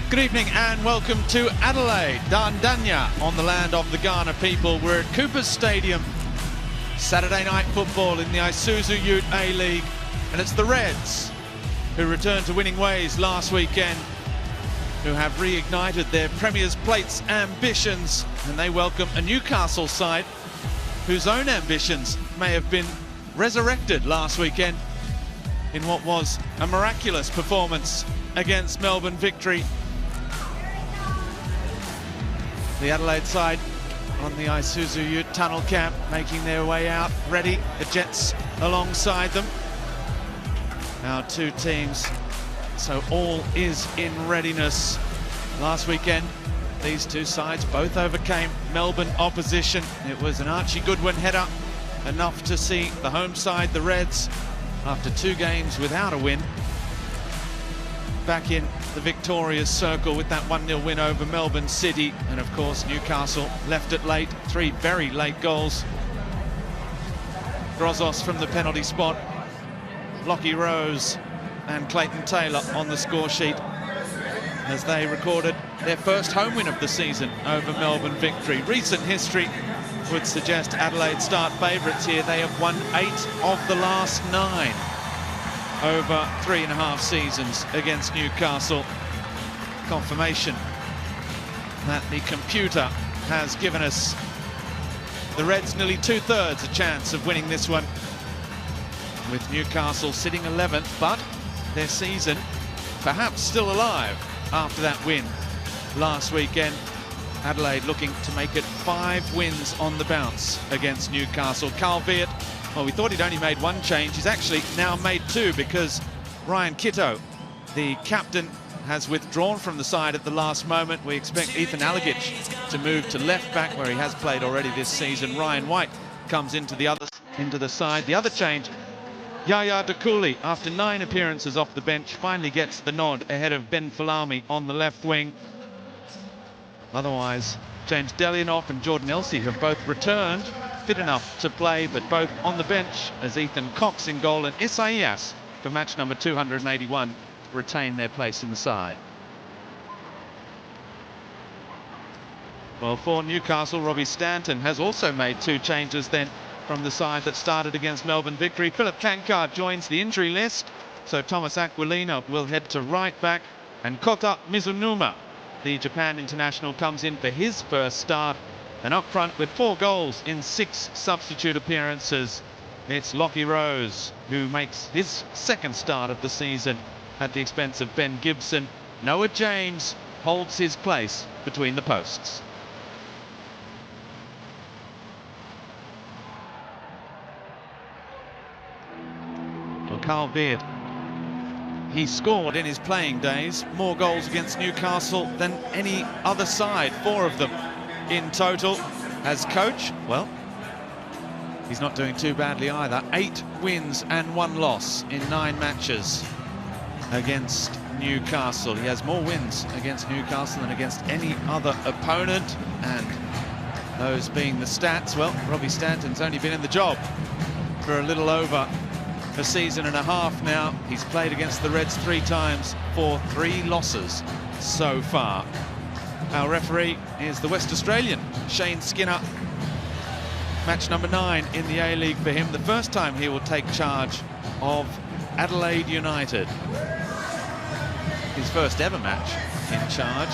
Good evening and welcome to Adelaide, Dandanya, on the land of the Ghana people. We're at Cooper's Stadium. Saturday night football in the Isuzu UTE League, and it's the Reds who returned to winning ways last weekend, who have reignited their Premier's Plates ambitions, and they welcome a Newcastle side whose own ambitions may have been resurrected last weekend in what was a miraculous performance against Melbourne Victory. The Adelaide side on the Isuzu UTE tunnel camp, making their way out, ready, the Jets alongside them. Our two teams, so all is in readiness. Last weekend, these two sides both overcame Melbourne opposition. It was an Archie Goodwin header, enough to see the home side, the Reds, after 2 games without a win, back in the victorious circle with that 1-0 win over Melbourne City. And of course Newcastle left it late, 3 very late goals. Grozos from the penalty spot, Lockie Rose and Clayton Taylor on the score sheet as they recorded their first home win of the season over Melbourne Victory. Recent history would suggest Adelaide start favourites here. They have won 8 of the last 9 over 3.5 seasons against Newcastle. Confirmation that the computer has given us the Reds nearly 2/3 a chance of winning this one, with Newcastle sitting 11th, but their season perhaps still alive after that win last weekend. Adelaide looking to make it 5 wins on the bounce against Newcastle. Carl Veart, well, we thought he'd only made 1 change. He's actually now made 2, because Ryan Kitto, the captain, has withdrawn from the side at the last moment. We expect Ethan Alagic to move to left back, where he has played already this season. Ryan White comes into the side. The other change, Yaya Dakuli, after 9 appearances off the bench, finally gets the nod ahead of Ben Falami on the left wing. Otherwise, James Delianoff and Jordan Elsey have both returned, fit enough to play, but both on the bench, as Ethan Cox in goal and Isaias for match number 281 retain their place in the side. Well, for Newcastle, Robbie Stanton has also made 2 changes then from the side that started against Melbourne Victory. Philip Kankar joins the injury list, so Thomas Aquilino will head to right back, and Kota Mizunuma, the Japan international, comes in for his first start. And up front with 4 goals in 6 substitute appearances, it's Lockie Rose, who makes his 2nd start of the season at the expense of Ben Gibson. Noah James holds his place between the posts. Well, Carl Veart, he scored in his playing days more goals against Newcastle than any other side, 4 of them in total. As coach, well, he's not doing too badly either. 8 wins and 1 loss in 9 matches against Newcastle. He has more wins against Newcastle than against any other opponent, and those being the stats, well, Robbie Stanton's only been in the job for a little over a season and a half now. He's played against the Reds 3 times for 3 losses so far. Our referee is the West Australian Shane Skinner. Match number 9 in the A-League for him. The first time he will take charge of Adelaide United. His first ever match in charge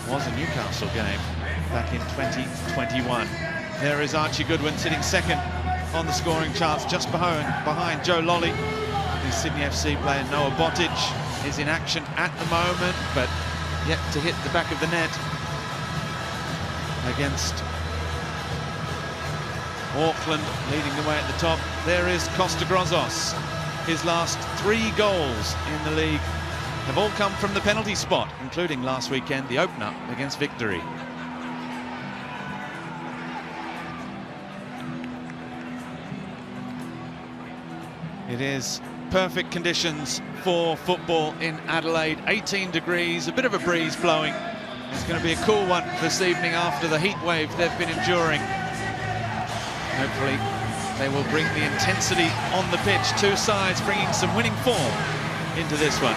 was a Newcastle game back in 2021. There is Archie Goodwin sitting 2nd on the scoring charts, just behind Joe Lolly. The Sydney FC player Noah Botic is in action at the moment, but yet to hit the back of the net against Auckland, leading the way at the top. There is Costa Grozos. His last 3 goals in the league have all come from the penalty spot, including last weekend, the opener against Victory. It is perfect conditions for football in Adelaide. 18 degrees, a bit of a breeze blowing. It's going to be a cool one this evening after the heat wave they've been enduring. Hopefully they will bring the intensity on the pitch. 2 sides bringing some winning form into this one.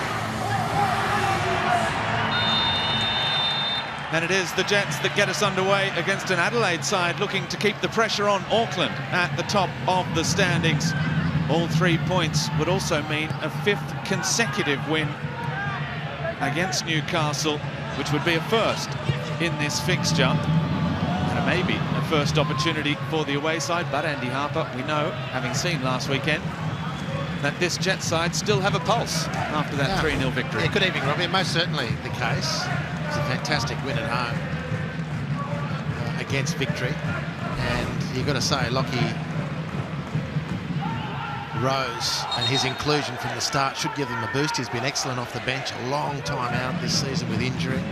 And it is the Jets that get us underway against an Adelaide side looking to keep the pressure on Auckland at the top of the standings. All 3 points would also mean a 5th consecutive win against Newcastle, which would be a first in this fixture. And maybe a first opportunity for the away side. But Andy Harper, we know, having seen last weekend, that this Jets side still have a pulse after that 3-0 victory. Yeah, good evening, Robbie. Most certainly the case. It's a fantastic win at home against Victory. And you've got to say, Lockie Rose and his inclusion from the start should give them a boost. He's been excellent off the bench, a long time out this season with injury.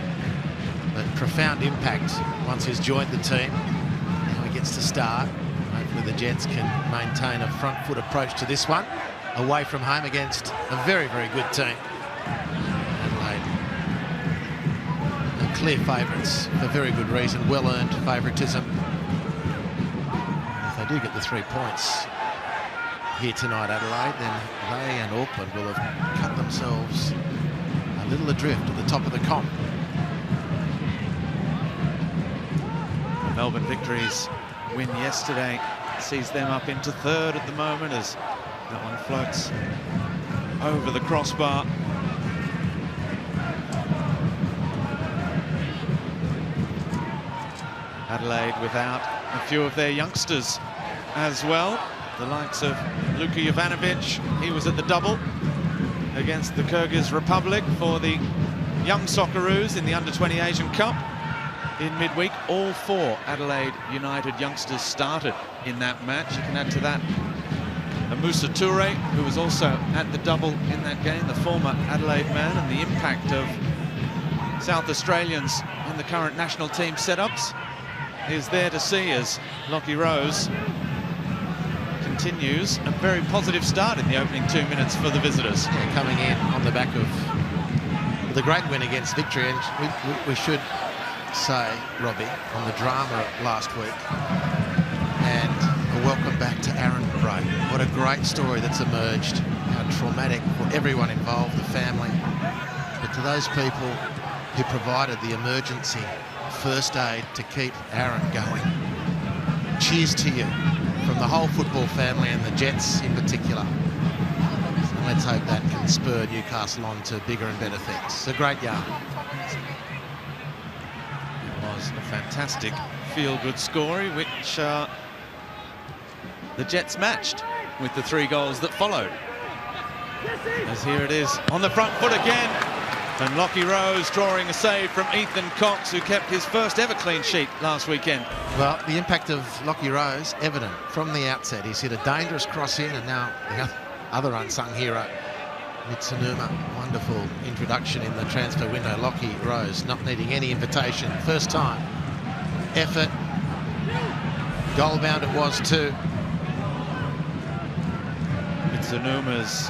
But profound impact once he's joined the team. Now he gets to start. Hopefully the Jets can maintain a front foot approach to this one. Away from home against a very, very good team. Adelaide, clear favourites for very good reason, well-earned favouritism. If they do get the 3 points here tonight, Adelaide, then they and Auckland will have cut themselves a little adrift at the top of the comp. Melbourne Victory's win yesterday sees them up into 3rd at the moment as that one floats over the crossbar. Adelaide without a few of their youngsters as well. The likes of Luka Jovanovic, he was at the double against the Kyrgyz Republic for the young Socceroos in the Under-20 Asian Cup in midweek. All 4 Adelaide United youngsters started in that match. You can add to that Musa Toure, who was also at the double in that game, the former Adelaide man, and the impact of South Australians in the current national team setups is there to see as Lockie Rose continues a very positive start in the opening 2 minutes for the visitors. Yeah, coming in on the back of the great win against Victory, and we should say, Robbie, on the drama last week, and a welcome back to Aaron Bray. What a great story that's emerged. How traumatic for everyone involved, the family, but to those people who provided the emergency first aid to keep Aaron going. Cheers to you from the whole football family and the Jets in particular. And let's hope that can spur Newcastle on to bigger and better things. It's a great yarn. It was a fantastic feel-good story, which the Jets matched with the 3 goals that followed. As here it is on the front foot again, and Lockie Rose drawing a save from Ethan Cox, who kept his first ever clean sheet last weekend. Well, the impact of Lockie Rose evident from the outset. He's hit a dangerous cross in, and now the other unsung hero, Mitsunuma. Wonderful introduction in the transfer window. Lockie Rose not needing any invitation. First time. Effort. Goal bound it was too. Mitsunuma's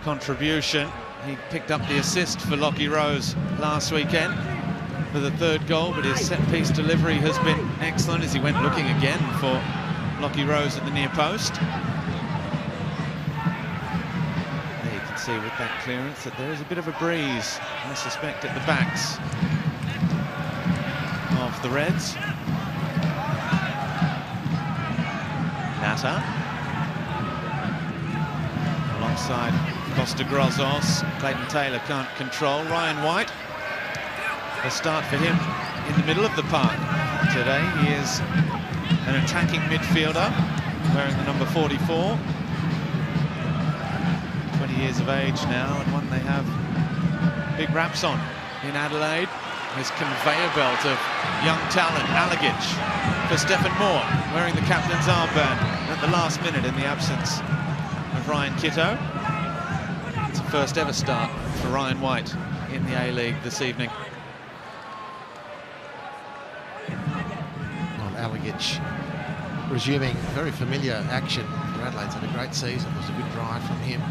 contribution. He picked up the assist for Lockie Rose last weekend for the 3rd goal, but his set-piece delivery has been excellent as he went looking again for Lockie Rose at the near post. There you can see with that clearance that there is a bit of a breeze, I suspect, at the backs of the Reds. Natta alongside Costa Grozos. Clayton Taylor can't control. Ryan White, a start for him in the middle of the park today. He is an attacking midfielder wearing the number 44. 20 years of age now, and one they have big raps on in Adelaide. This conveyor belt of young talent. Alagic for Stephen Moore, wearing the captain's armband at the last minute in the absence of Ryan Kitto. It's a first ever start for Ryan White in the A-League this evening. Well, Alagic resuming very familiar action for Adelaide's had a great season. It was a good drive from him.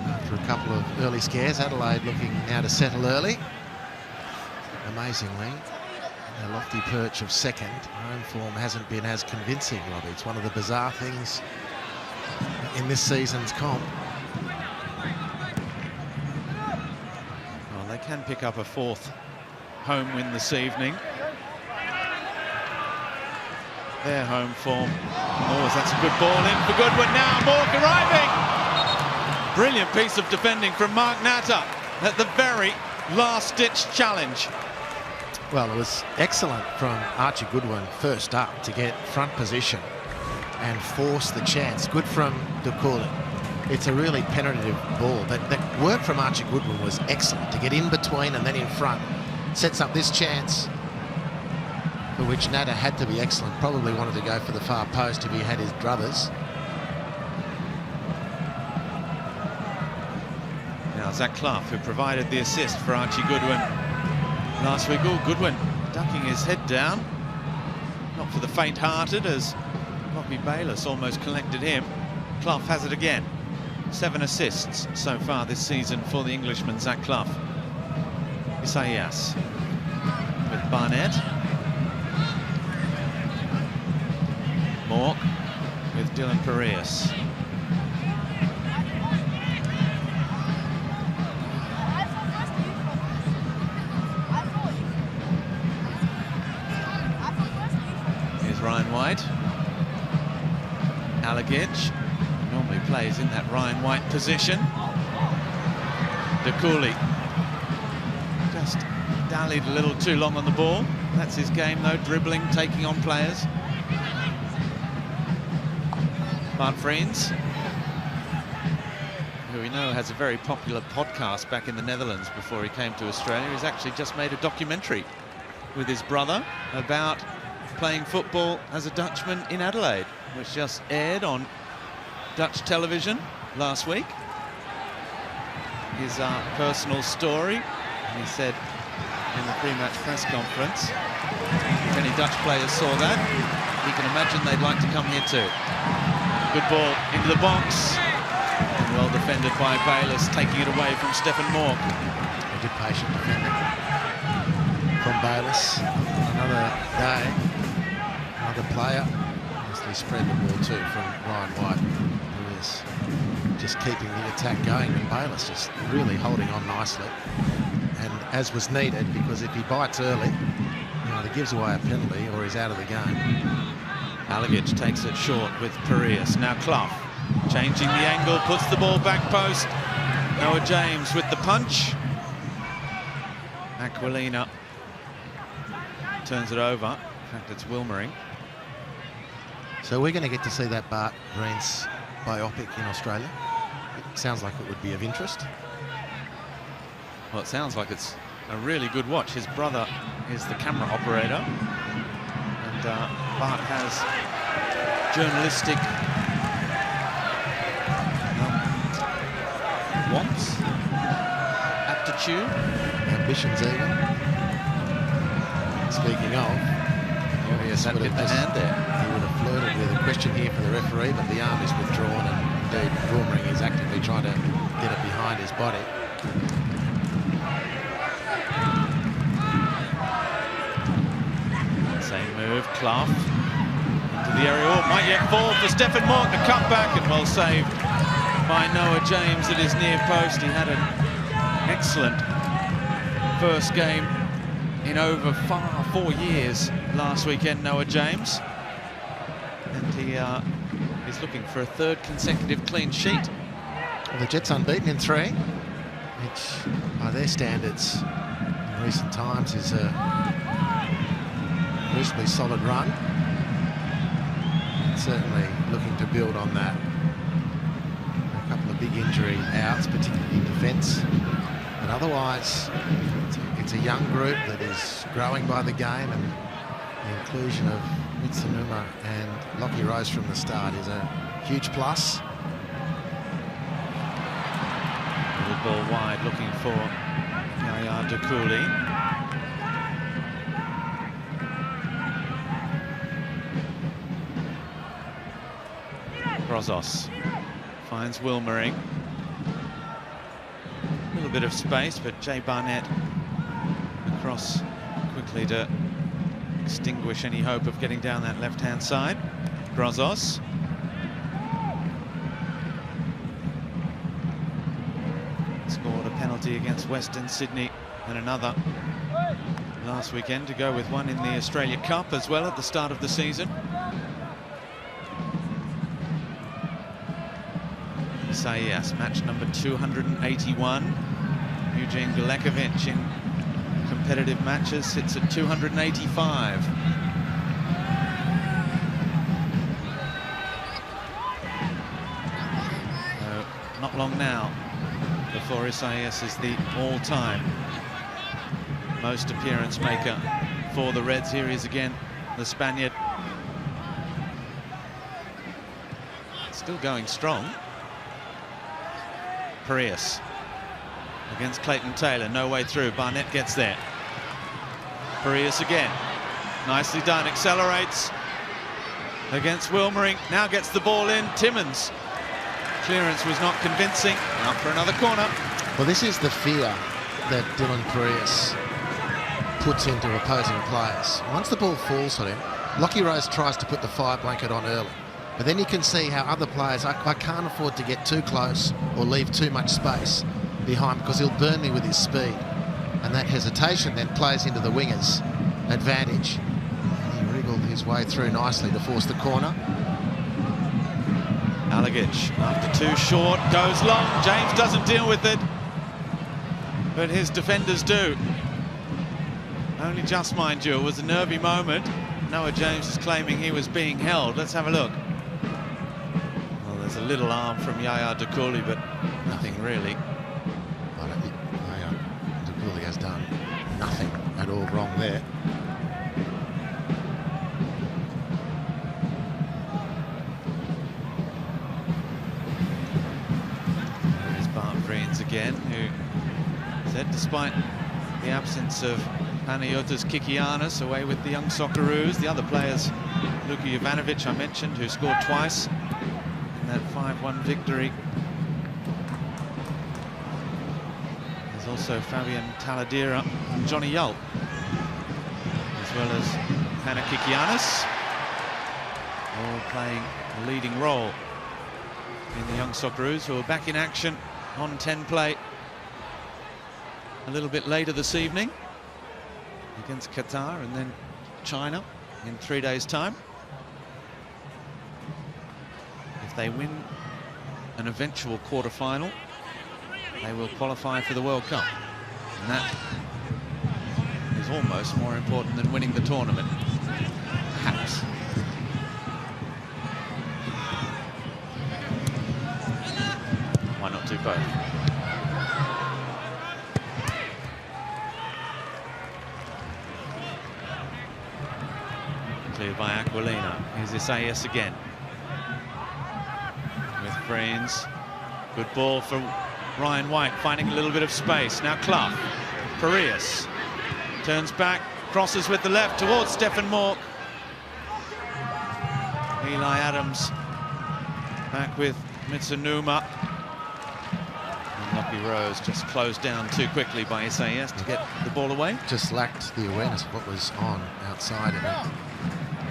After a couple of early scares, Adelaide looking now to settle early. Amazingly, a lofty perch of 2nd. Home form hasn't been as convincing, Robbie. It's one of the bizarre things in this season's comp. Well, they can pick up a 4th home win this evening. Their home form. Oh, that's a good ball in for Goodwin now. Mork arriving. Brilliant piece of defending from Mark Natter at the very last-ditch challenge. Well, it was excellent from Archie Goodwin first up to get front position and force the chance. Good from Ducouli. It's a really penetrative ball. That work from Archie Goodwin was excellent to get in between and then in front. Sets up this chance, for which Natter had to be excellent. Probably wanted to go for the far post if he had his druthers. Now Zach Clough, who provided the assist for Archie Goodwin last week. Oh, Goodwin ducking his head down. Not for the faint-hearted, as Lockie Bayliss almost collected him. Clough has it again. 7 assists so far this season for the Englishman, Zach Clough. Isaias with Barnett. Mork with Dylan Parias. Here's Ryan White. Alagich normally plays in that Ryan White position. Ducouli just dallied a little too long on the ball. That's his game though, dribbling, taking on players. Bart Vriends, who we know has a very popular podcast back in the Netherlands before he came to Australia. He's actually just made a documentary with his brother about playing football as a Dutchman in Adelaide, which just aired on Dutch television last week. His personal story. And he said in the pre-match press conference, if any Dutch players saw that, he can imagine they'd like to come here too. Good ball into the box. And well defended by Bayliss, taking it away from Stefan Mork. A good patient defender from Bayliss. Another day, another player. Nicely spread the ball too from Ryan White, who is just keeping the attack going. And Bayliss just really holding on nicely. And as was needed, because if he bites early, he either gives away a penalty or he's out of the game. Alagich takes it short with Parias. Now Clough changing the angle, puts the ball back post. Noah James with the punch. Aquilina turns it over. In fact, it's Wilmering. So we're going to get to see that Bart Vriends biopic in Australia. It sounds like it would be of interest. Well, it sounds like it's a really good watch. His brother is the camera operator. And Bart has journalistic wants, aptitude, ambitions even. Speaking of, yes, that bit the hand there. He would have flirted with a question here for the referee, but the arm is withdrawn, and indeed Wilmering is actively trying to get it behind his body. Same move, Clough into the area. Oh, might yet fall for Stefan Mork. The cutback, and well saved by Noah James at his near post. He had an excellent first game in over 4 years last weekend, Noah James. And he is looking for a 3rd consecutive clean sheet. Well, the Jets unbeaten in 3, which by their standards in recent times is a reasonably solid run. And certainly looking to build on that. A couple of big injury outs, particularly in defence. But otherwise, it's a young group that is growing by the game, and the inclusion of Mitsunuma and Lockie Rose from the start is a huge plus. Little ball wide, looking for Yaya Ducouli. Brozos finds Wilmering. A little bit of space, but Jay Barnett across quickly to extinguish any hope of getting down that left-hand side. Brozos. Scored a penalty against Western Sydney and another last weekend to go with one in the Australia Cup as well at the start of the season. Isaias, match number 281. Eugene Galekovic in competitive matches sits at 285. So not long now before Isaias is the all-time most appearance maker for the Reds. Here he is again, the Spaniard. Still going strong. Parias against Clayton Taylor, no way through. Barnett gets there. Parias again, nicely done, accelerates against Wilmering, now gets the ball in. Timmins, clearance was not convincing, out for another corner. Well, this is the fear that Dylan Parias puts into opposing players. Once the ball falls on him, Lockie Rose tries to put the fire blanket on early. But then you can see how other players, I can't afford to get too close or leave too much space behind because he'll burn me with his speed. And that hesitation then plays into the winger's advantage. He wriggled his way through nicely to force the corner. Alagic, after too short, goes long. James doesn't deal with it, but his defenders do. Only just, mind you, it was a nervy moment. Noah James is claiming he was being held. Let's have a look. Well, there's a little arm from Yaya Dukouli, but nothing really. I don't think Yaya Dukouli has done nothing at all wrong there. There is Bart Vriens again, who said despite the absence of Panayotis Kikianis away with the young Socceroos, the other players, Luka Jovanovic I mentioned, who scored twice in that 5-1 victory. There's also Fabian Taladera and Johnny Yult, as well as Pana Kikianis, all playing a leading role in the young Socceroos, who are back in action on 10 play a little bit later this evening against Qatar and then China in 3 days' time. If they win an eventual quarter-final, they will qualify for the World Cup. And that is almost more important than winning the tournament. Perhaps. Why not do both? By Aquilina. Here's Isaias again with Vriens. Good ball for Ryan White, finding a little bit of space. Now Clough. Parias turns back, crosses with the left towards Stephen Mork. Eli Adams back with Mitsunuma. And Lockie Rose just closed down too quickly by Isaias to get the ball away. Just lacked the awareness of what was on outside of it.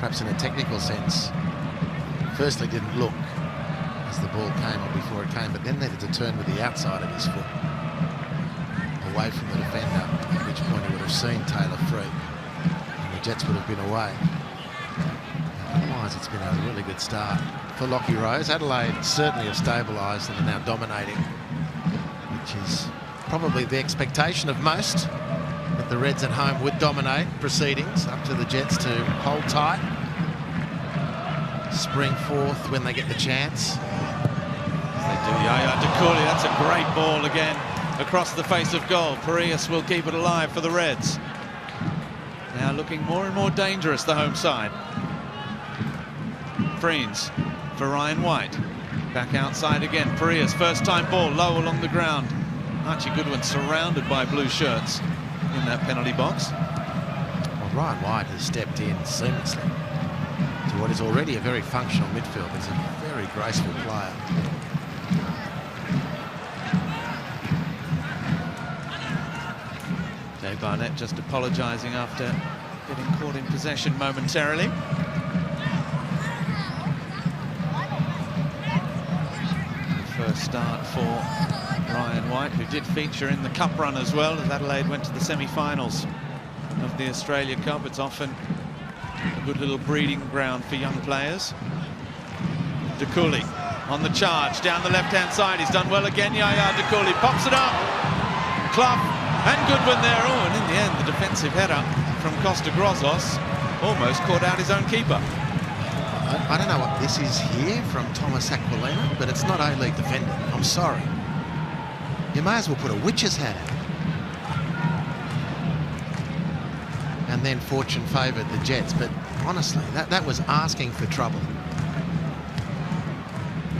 Perhaps in a technical sense, firstly didn't look as the ball came or before it came, but then needed to turn with the outside of his foot away from the defender, at which point he would have seen Taylor free and the Jets would have been away. Otherwise, it's been a really good start for Lockie Rose. Adelaide certainly have stabilised and are now dominating, which is probably the expectation of most, that the Reds at home would dominate proceedings, up to the Jets to hold tight, spring forth when they get the chance. They do. Yaya Dukouli, that's a great ball again across the face of goal. Parias will keep it alive for the Reds. Now looking more and more dangerous, the home side. Vriens for Ryan White. Back outside again. Parias, first time ball, low along the ground. Archie Goodwin surrounded by blue shirts in that penalty box. Well, Ryan White has stepped in seamlessly to what is already a very functional midfield. He's a very graceful player. Jay Barnett just apologising after getting caught in possession momentarily. The first start for Ryan White, who did feature in the Cup run as well, as Adelaide went to the semi-finals of the Australia Cup. It's often a good little breeding ground for young players. De Cooley on the charge, down the left-hand side. He's done well again, Yaya De Cooley. Pops it up. Clough and Goodwin there. Oh, and in the end, the defensive header from Costa Grozos almost caught out his own keeper. I don't know what this is here from Thomas Aquilina, but it's not A-League defender. I'm sorry. You may as well put a witch's hat out. And then fortune favoured the Jets, but honestly, that was asking for trouble.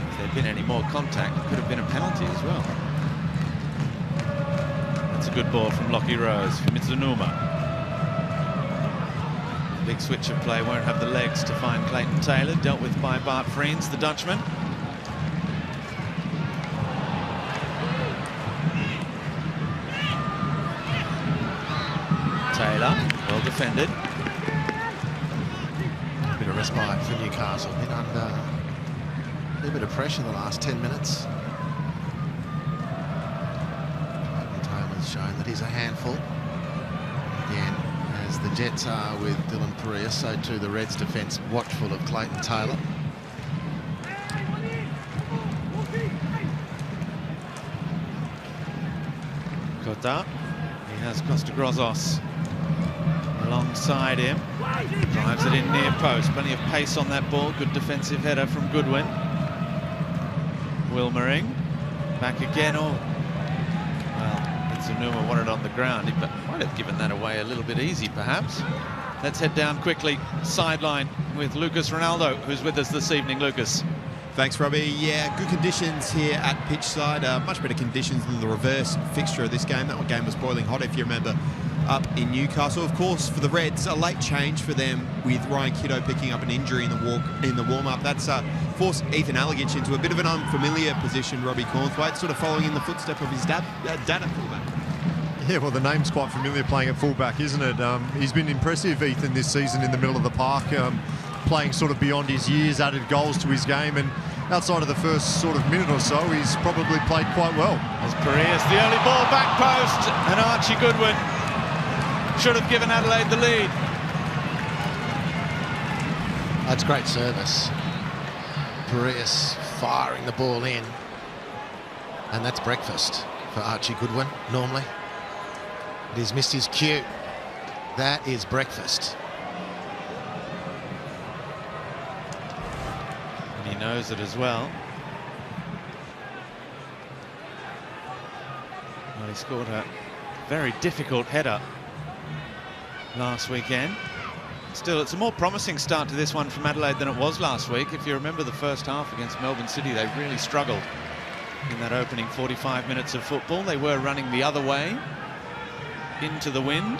If there'd been any more contact, it could have been a penalty as well. That's a good ball from Lockie Rose, from Mizunuma. Big switch of play, won't have the legs to find Clayton Taylor, dealt with by Bart Vriends, the Dutchman. Taylor, well defended. A bit of respite for Newcastle, been under a little bit of pressure the last 10 minutes. Clayton Taylor's shown that he's a handful. Again, as the Jets are with Dylan Perea, so too the Reds' defence watchful of Clayton Taylor. Cota, he has Costa Grozos alongside him. Drives it in near post, plenty of pace on that ball. Good defensive header from Goodwin. Wilmering, back again. Oh, well, Mizunuma wanted on the ground. He might have given that away a little bit easy, perhaps. Let's head down quickly, sideline, with Lucas Ronaldo, who's with us this evening. Lucas. Thanks, Robbie. Yeah, good conditions here at pitchside. Much better conditions than the reverse fixture of this game. That game was boiling hot, if you remember, up in Newcastle. Of course, for the Reds, a late change for them with Ryan Kitto picking up an injury in the warm-up. That's forced Ethan Alagich into a bit of an unfamiliar position, Robbie Cornthwaite, sort of following in the footstep of his dad at fullback. Yeah, well, the name's quite familiar playing at fullback, isn't it? He's been impressive, Ethan, this season in the middle of the park, playing sort of beyond his years, added goals to his game, and outside of the first sort of minute or so, he's probably played quite well. As Perea's the early ball back post, and Archie Goodwin should have given Adelaide the lead. That's great service. Perea's firing the ball in, and that's breakfast for Archie Goodwin, normally. But he's missed his cue. That is breakfast. And he knows it as well. Well, he scored a very difficult header last weekend. Still, it's a more promising start to this one from Adelaide than it was last week. If you remember the first half against Melbourne City, they really struggled in that opening 45 minutes of football. They were running the other way into the wind.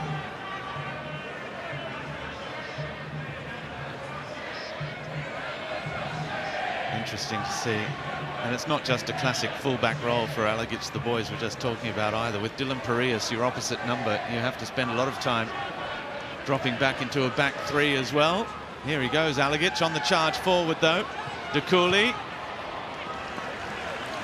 Interesting to see. And it's not just a classic fullback role for Alagich, the boys were just talking about either. With Dylan Pereas, your opposite number, you have to spend a lot of time dropping back into a back three as well. Here he goes, Alagich on the charge forward though. De Cooley.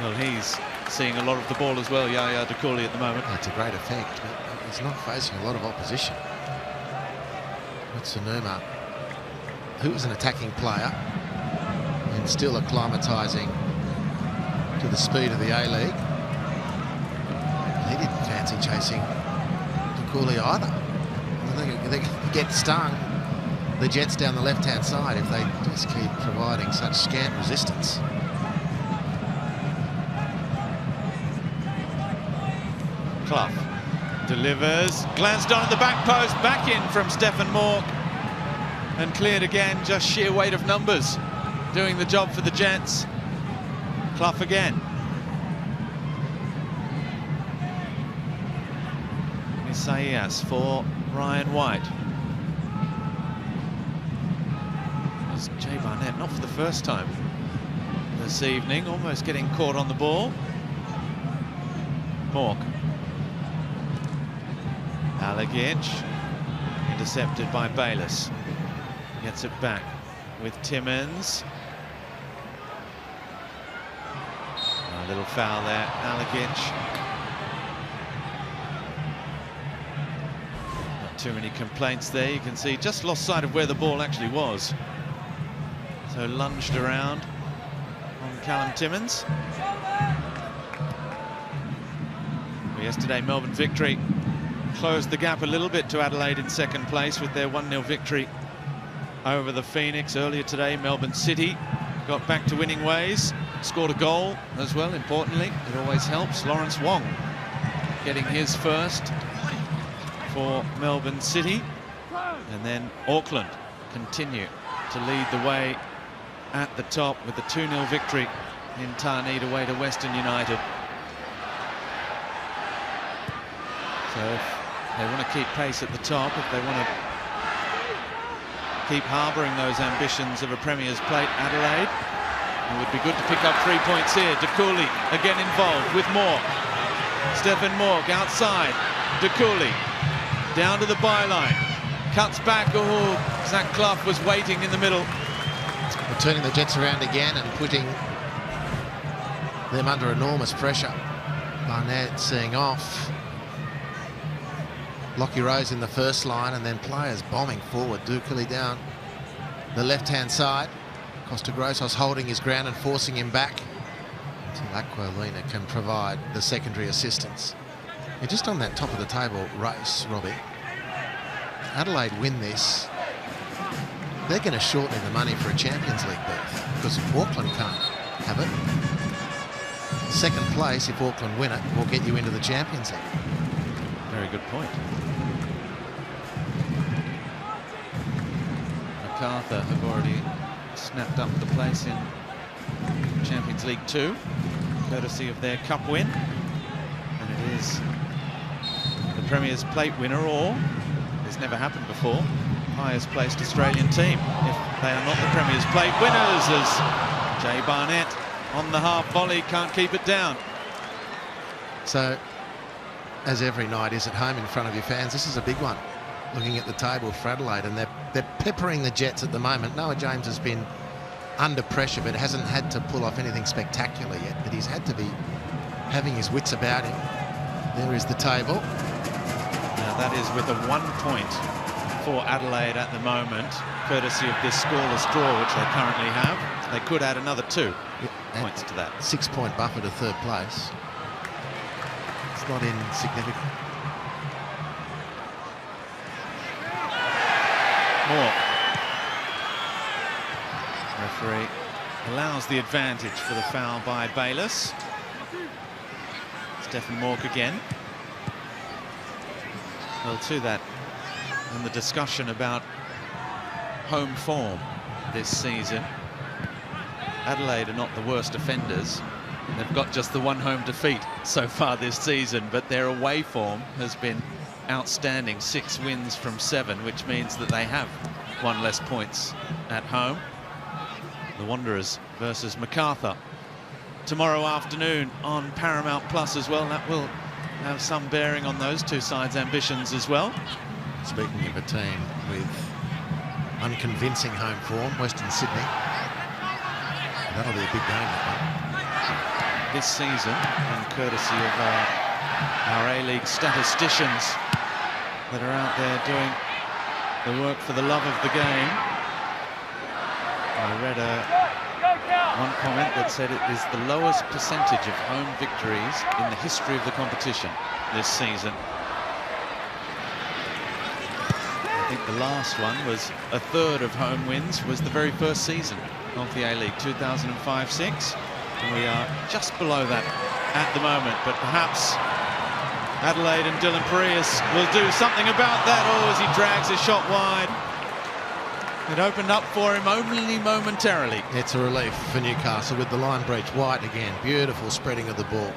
Well, he's seeing a lot of the ball as well, Yaya De Cooley, at the moment. That's a great effect, but he's not facing a lot of opposition. Mizunuma, who was an attacking player and still acclimatising to the speed of the A-League. He didn't fancy chasing De Cooley either. They get stung, the Jets, down the left-hand side if they just keep providing such scant resistance. Clough delivers, glanced on at the back post, back in from Stephen Moore, and cleared again. Just sheer weight of numbers doing the job for the Jets. Clough again. Isaias for Ryan White. There's Jay Barnett, not for the first time this evening, almost getting caught on the ball. Mork. Alagich, intercepted by Bayliss. Gets it back with Timmins. A little foul there, Alagic. Not too many complaints there. You can see just lost sight of where the ball actually was. So lunged around on Callum Timmins. Well, yesterday, Melbourne Victory closed the gap a little bit to Adelaide in second place with their 1-0 victory over the Phoenix. Earlier today, Melbourne City got back to winning ways, scored a goal as well, importantly. It always helps. Lawrence Wong getting his first for Melbourne City. And then Auckland continue to lead the way at the top with the 2-0 victory in Tarneit away to Western United. So if they want to keep pace at the top, if they want to keep harbouring those ambitions of a Premier's Plate, Adelaide, it would be good to pick up 3 points here. De Cooley again involved with Moore. Stephen Morg outside. De Cooley down to the byline. Cuts back. Oh, Zach Clough was waiting in the middle. We're turning the Jets around again and putting them under enormous pressure. Barnett seeing off. Lockie Rose in the first line, and then players bombing forward. Dukali down the left-hand side. Costa Grossos holding his ground and forcing him back until Aquilina can provide the secondary assistance. You're just on that top of the table race, Robbie. Adelaide win this, they're going to shorten the money for a Champions League berth because Auckland can't have it. Second place, if Auckland win it, will get you into the Champions League. Very good point. MacArthur have already snapped up the place in Champions League 2, courtesy of their cup win. And it is the Premier's Plate winner, or, it's never happened before, highest placed Australian team, if they are not the Premier's Plate winners, as Jay Barnett on the half volley can't keep it down. So, as every night is at home in front of your fans, this is a big one. Looking at the table for Adelaide, and they're peppering the Jets at the moment. Noah James has been under pressure, but hasn't had to pull off anything spectacular yet. But he's had to be having his wits about him. There is the table. Now that is with a 1 point for Adelaide at the moment, courtesy of this scoreless draw, which they currently have. They could add another 2 points to that. 6 point buffer to third place. It's not insignificant. Moore. Referee allows the advantage for the foul by Bayliss. Stephen Morg again. Well, to that, and the discussion about home form this season, Adelaide are not the worst offenders. They've got just the 1 home defeat so far this season, but their away form has been outstanding. 6 wins from 7, which means that they have 1 less points at home. The Wanderers versus MacArthur tomorrow afternoon on Paramount Plus as well. That will have some bearing on those two sides' ambitions as well. Speaking of a team with unconvincing home form, Western Sydney. That'll be a big game, that one. This season, and courtesy of our A-League statisticians that are out there doing the work for the love of the game. I read one comment that said it is the lowest percentage of home victories in the history of the competition this season. I think the last one was a third of home wins, was the very first season of the A-League, 2005-06. And we are just below that at the moment, but perhaps Adelaide and Dylan Perius will do something about that. Oh, as he drags his shot wide. It opened up for him only momentarily. It's a relief for Newcastle with the line breach. White again, beautiful spreading of the ball.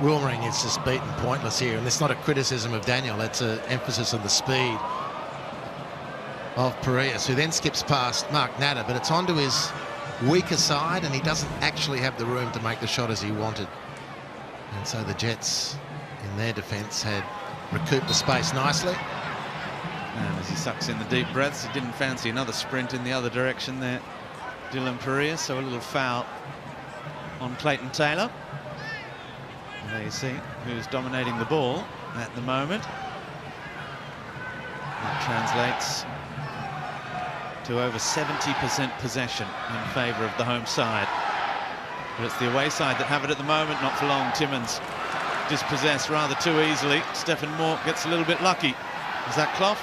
Wilmering is just beaten pointless here, and it's not a criticism of Daniel, it's an emphasis on the speed of Perius, who then skips past Mark Natter, but it's onto his weaker side, and he doesn't actually have the room to make the shot as he wanted. And so the Jets, in their defence, had recouped the space nicely. And as he sucks in the deep breaths, he didn't fancy another sprint in the other direction there, Dylan Perius. So a little foul on Clayton Taylor. And there you see who's dominating the ball at the moment. That translates to over 70% possession in favour of the home side. But it's the away side that have it at the moment. Not for long. Timmins dispossessed rather too easily. Stephen Moore gets a little bit lucky. Is that Clough?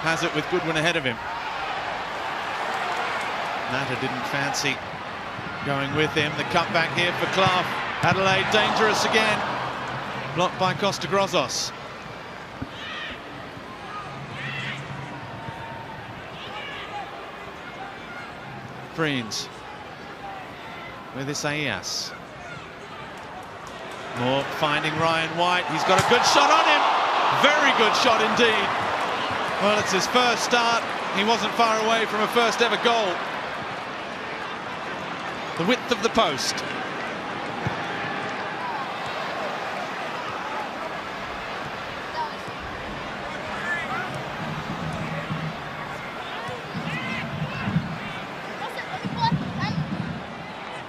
Has it with Goodwin ahead of him. Natta didn't fancy going with him. The cutback here for Clough. Adelaide dangerous again. Blocked by Costa-Grozos. Freens with Isaias. Moore finding Ryan White. He's got a good shot on him. Very good shot indeed. Well, it's his first start. He wasn't far away from a first ever goal. The width of the post.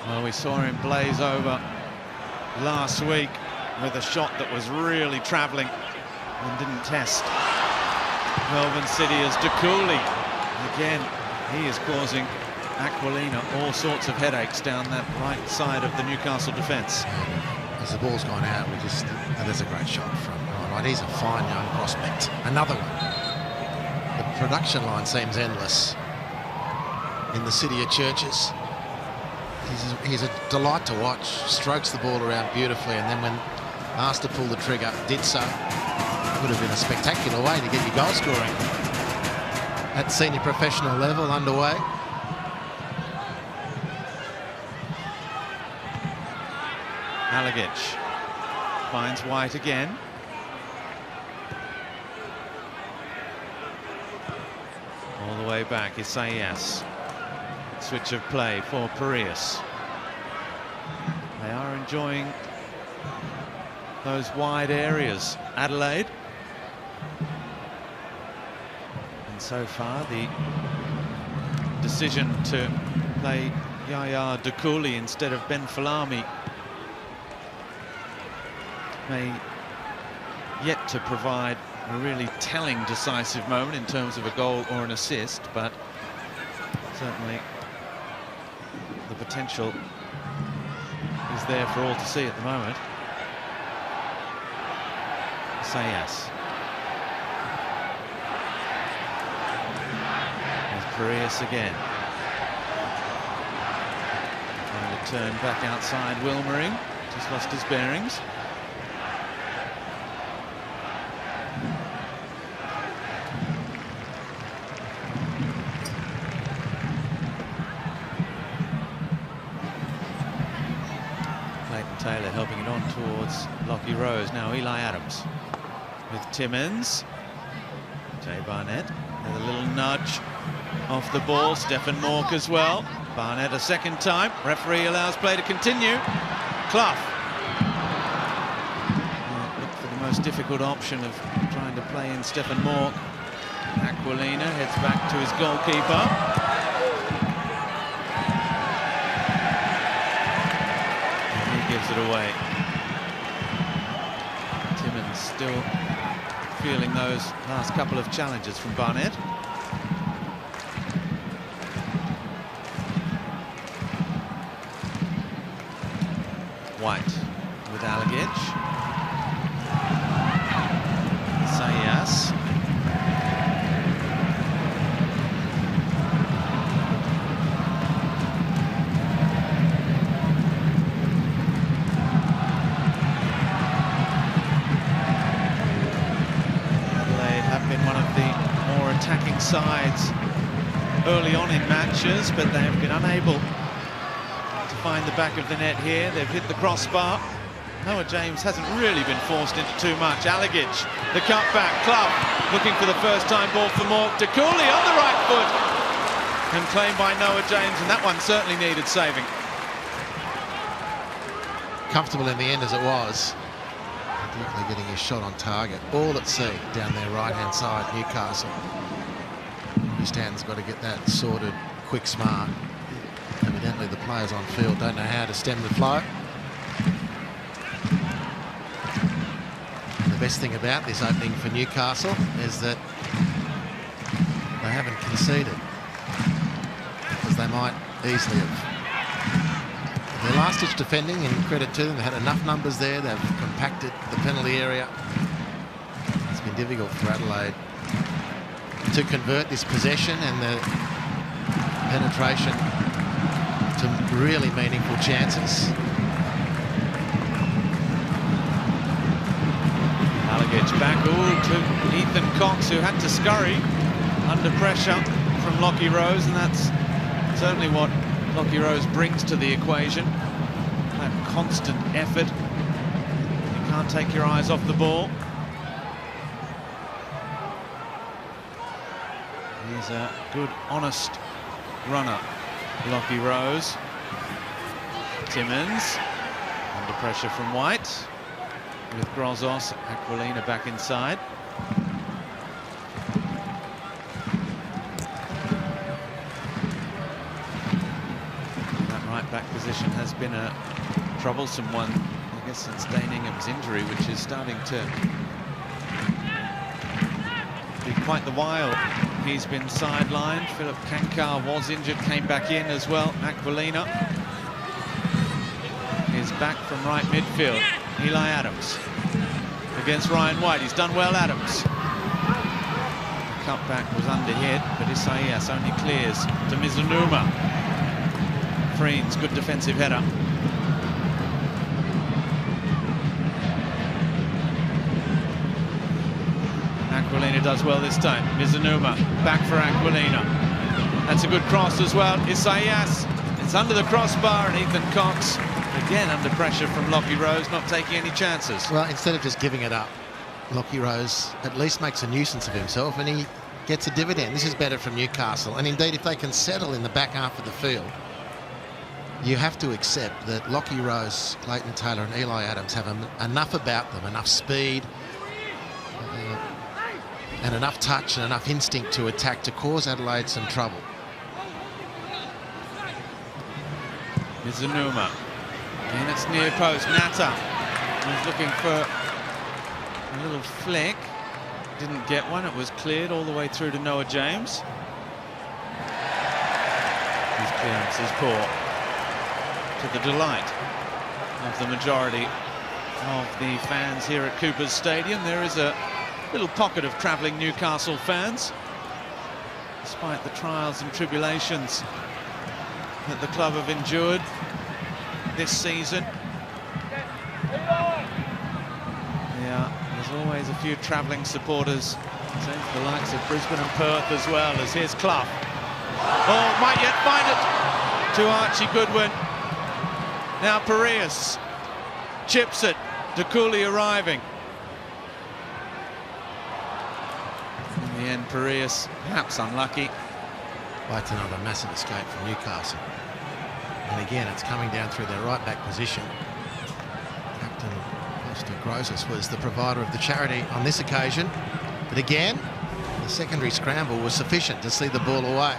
Well, we saw him blaze over last week with a shot that was really travelling and didn't test. Melbourne City as DeCooley. Again, he is causing Aquilina all sorts of headaches down that right side of the Newcastle defence. As the ball's gone out, there's a great shot from right. He's a fine young prospect. Another one. The production line seems endless in the city of churches. He's a delight to watch. Strokes the ball around beautifully, and then when asked to pull the trigger, did so. Would have been a spectacular way to get your goal scoring at senior professional level underway. Alagic finds White again. All the way back, Isaias. Switch of play for Piraeus. They are enjoying those wide areas, Adelaide. And so far, the decision to play Yaya DeCooley instead of Ben Falami may yet to provide a really telling decisive moment in terms of a goal or an assist, but certainly the potential is there for all to see at the moment. Isaias. There's Piraeus again. Trying to turn back outside Wilmering. Just lost his bearings. Taylor helping it on towards Lockie Rose. Now Eli Adams with Timmins. Jay Barnett with a little nudge off the ball. Stephen Mork as well. Barnett a second time. Referee allows play to continue. Clough. Look for the most difficult option of trying to play in Stephen Mork. Aquilina heads back to his goalkeeper. Gives it away. Timmins still feeling those last couple of challenges from Barnett. White with Alagic. Isaias. Attacking sides early on in matches, but they have been unable to find the back of the net here. They've hit the crossbar. Noah James hasn't really been forced into too much. Alagic, the cutback. Clough looking for the first time ball for Mork. DeCooley on the right foot and claimed by Noah James, and that one certainly needed saving. Comfortable in the end as it was. Definitely getting his shot on target. All at sea down their right-hand side, Newcastle. Stan's got to get that sorted quick, smart. Evidently the players on field don't know how to stem the flow. best thing about this opening for Newcastle is that they haven't conceded, because they might easily have. Their last-ditch defending, and credit to them, they had enough numbers there. They've compacted the penalty area. It's been difficult for Adelaide to convert this possession and the penetration to really meaningful chances. Gets back to Ethan Cox, who had to scurry under pressure from Lockie Rose, and that's certainly what Lockie Rose brings to the equation. That constant effort. You can't take your eyes off the ball. He's a good, honest runner, Lockie Rose. Timmins under pressure from White, with Grozos, Aquilina back inside. That right back position has been a troublesome one, I guess, since Daningham's injury, which is starting to be quite the while. He's been sidelined. Philip Kankar was injured, came back in as well. Aquilina is back from right midfield. Eli Adams against Ryan White. He's done well, Adams. The cutback was under hit, but Isaias only clears to Mizunuma. Freens, good defensive header. Aquilina does well this time. Mizunuma back for Aquilina. That's a good cross as well. Isaias, it's under the crossbar, and Ethan Cox again under pressure from Lockie Rose, not taking any chances. Well, instead of just giving it up, Lockie Rose at least makes a nuisance of himself, and he gets a dividend. This is better from Newcastle, and indeed if they can settle in the back half of the field, you have to accept that Lockie Rose, Clayton Taylor and Eli Adams have enough about them, enough speed and enough touch and enough instinct to attack to cause Adelaide some trouble. Mizunuma. And it's near post. Natta was looking for a little flick. Didn't get one. It was cleared all the way through to Noah James. His clearance is poor, to the delight of the majority of the fans here at Cooper's Stadium. There is a little pocket of travelling Newcastle fans, despite the trials and tribulations that the club have endured this season. Yeah, there's always a few travelling supporters, the likes of Brisbane and Perth as well. As here's Clough. Oh, might yet find it to Archie Goodwin. Now Parias chips it. De Cooley arriving. In the end, Parias perhaps unlucky. That's another massive escape from Newcastle. And again, it's coming down through their right back position. Captain Mr. Grosses was the provider of the charity on this occasion. But again, the secondary scramble was sufficient to see the ball away.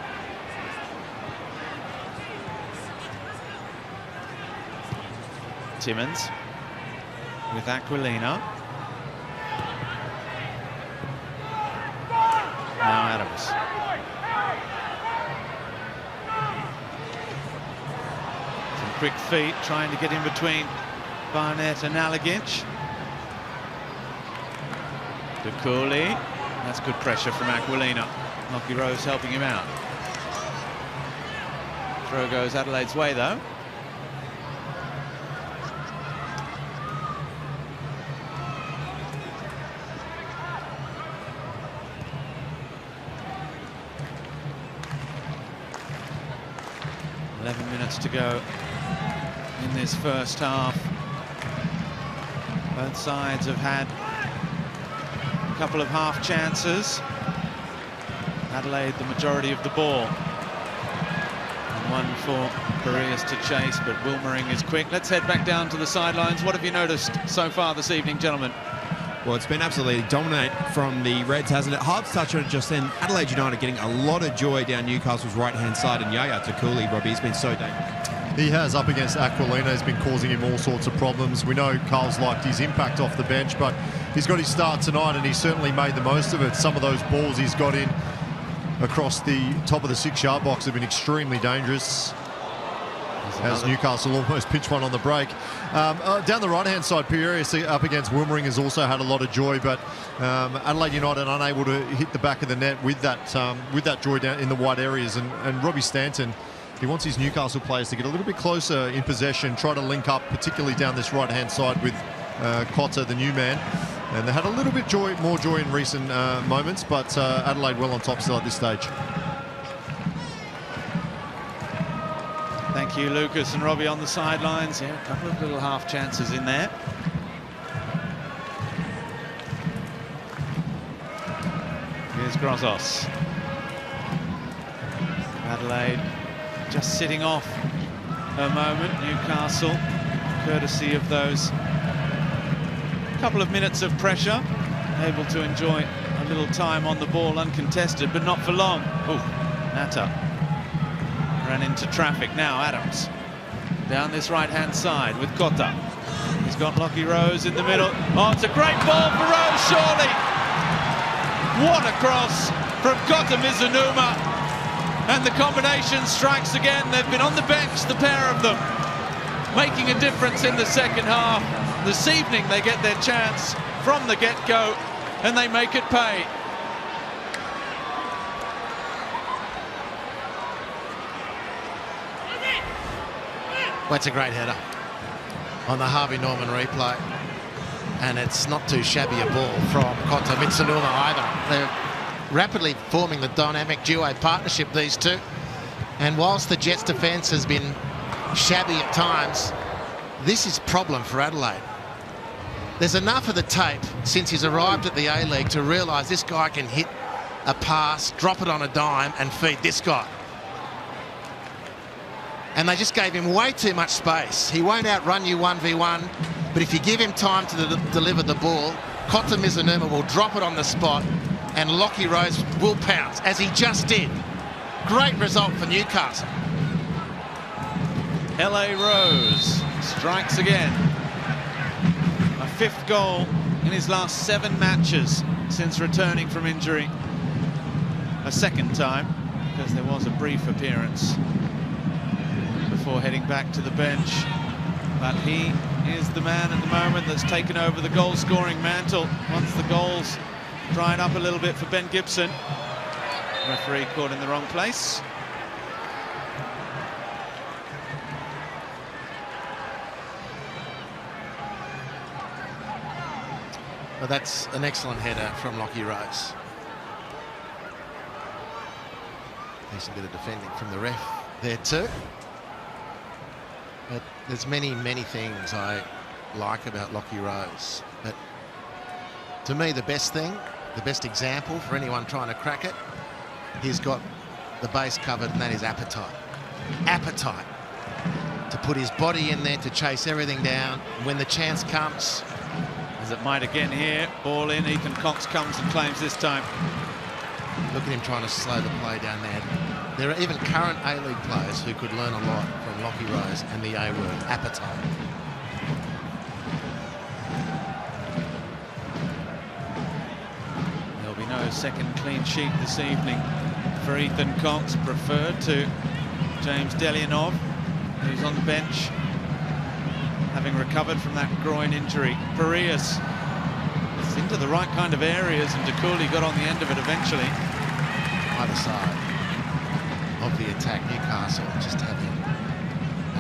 Timmins with Aquilina. Now Adams. Quick feet, trying to get in between Barnett and Allaginch. De Cooley. That's good pressure from Aquilina. Lockie Rose helping him out. Throw goes Adelaide's way, though. To go in this first half. Both sides have had a couple of half chances. Adelaide the majority of the ball. And one for Parias to chase, but Wilmering is quick. Let's head back down to the sidelines. What have you noticed so far this evening, gentlemen? Well, it's been absolutely dominant from the Reds, hasn't it? Harbs touched on it just then. Adelaide United getting a lot of joy down Newcastle's right-hand side, and Yaya Te Cooley, Robbie, has been so dangerous. He has, up against Aquilina, has been causing him all sorts of problems. We know Carl's liked his impact off the bench, but he's got his start tonight and he certainly made the most of it. Some of those balls he's got in across the top of the 6-yard box have been extremely dangerous. As Newcastle almost pitched one on the break. Down the right-hand side, Piraeus up against Wilmering has also had a lot of joy, but Adelaide United unable to hit the back of the net with that joy down in the wide areas. And Robbie Stanton, he wants his Newcastle players to get a little bit closer in possession, try to link up, particularly down this right-hand side with Cotter, the new man. And they had a little bit more joy in recent moments, but Adelaide well on top still at this stage. Thank you, Lucas and Robbie on the sidelines. Yeah, a couple of little half chances in there. Here's Grossos. Adelaide just sitting off a moment. Newcastle, courtesy of those couple of minutes of pressure, able to enjoy a little time on the ball uncontested, but not for long. Oh, Natta ran into traffic. Now Adams down this right-hand side with Cotter. He's got Lockie Rose in the middle. Oh, it's a great ball for Rose, surely. What a cross from Cotter Mizunuma. And the combination strikes again. They've been on the bench, the pair of them, making a difference in the second half. This evening they get their chance from the get-go and they make it pay. Well, it's a great header on the Harvey Norman replay. And it's not too shabby a ball from Cotter Mizunuma either. They're rapidly forming the dynamic duo partnership, these two. And whilst the Jets' defence has been shabby at times, this is a problem for Adelaide. There's enough of the tape since he's arrived at the A-League to realise this guy can hit a pass, drop it on a dime and feed this guy. And they just gave him way too much space. He won't outrun you 1v1, but if you give him time to deliver the ball, Cotter Mizunuma will drop it on the spot and Lockie Rose will pounce, as he just did. Great result for Newcastle. LA Rose strikes again. A 5th goal in his last 7 matches since returning from injury. A second time, because there was a brief appearance before heading back to the bench. But he is the man at the moment that's taken over the goal-scoring mantle once the goals dried up a little bit for Ben Gibson. Referee caught in the wrong place. Well, that's an excellent header from Lockie Rose. Decent bit of defending from the ref there too. But there's many things I like about Lockie Rose. But to me, the best thing, the best example for anyone trying to crack it, he's got the base covered, and that is appetite. Appetite to put his body in there, to chase everything down. When the chance comes, as it might again here, ball in, Ethan Cox comes and claims this time. Look at him trying to slow the play down there. There are even current A-League players who could learn a lot from Lockie Rose and the A word, appetite. There'll be no second clean sheet this evening for Ethan Cox, preferred to James Delianov, who's on the bench, having recovered from that groin injury. Piraeus is into the right kind of areas, and DeCooley got on the end of it eventually. Either side of the attack, Newcastle just having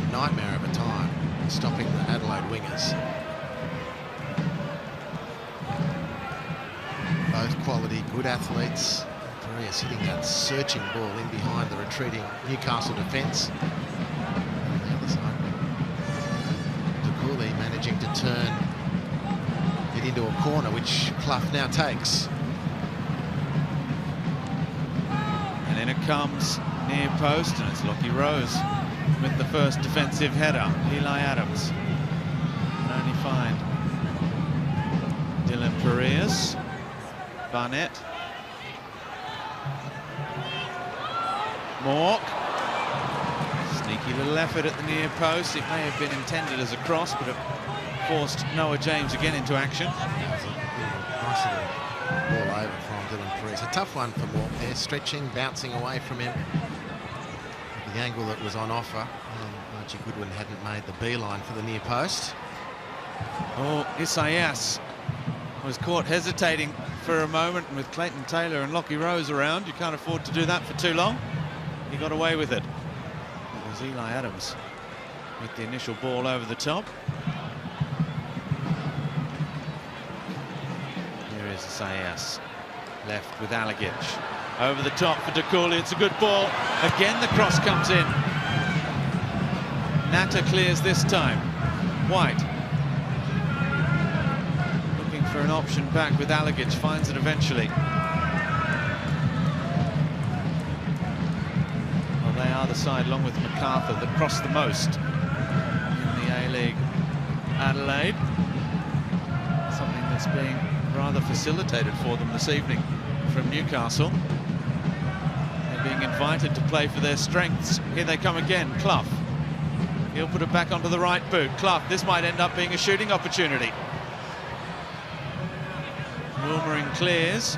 a nightmare of a time stopping the Adelaide wingers. Both quality, good athletes. Piraeus hitting that searching ball in behind the retreating Newcastle defence. On the other side, DeCooley managing to turn it into a corner, which Clough now takes. And in it comes near post, and it's Lockie Rose with the first defensive header. Eli Adams can only find Dylan Piraeus. Barnett. Cheeky little effort at the near post. It may have been intended as a cross, but it forced Noah James again into action. Nice little ball over from Dylan Perez. A tough one for Mork there, stretching, bouncing away from him. The angle that was on offer, and Archie Goodwin hadn't made the beeline for the near post. Oh, Isaias was caught hesitating for a moment, and with Clayton Taylor and Lockie Rose around, you can't afford to do that for too long. He got away with it. It was Eli Adams with the initial ball over the top. Here is Isaias, left with Alagic. Over the top for DeCooley, it's a good ball. Again the cross comes in. Natta clears this time. White looking for an option back with Alagic, finds it eventually. Well, they are the side, along with MacArthur, that cross the most in the A-League. Adelaide, something that's being rather facilitated for them this evening from Newcastle. They're being invited to play for their strengths. Here they come again, Clough. He'll put it back onto the right boot. Clough, this might end up being a shooting opportunity. Wilmering clears.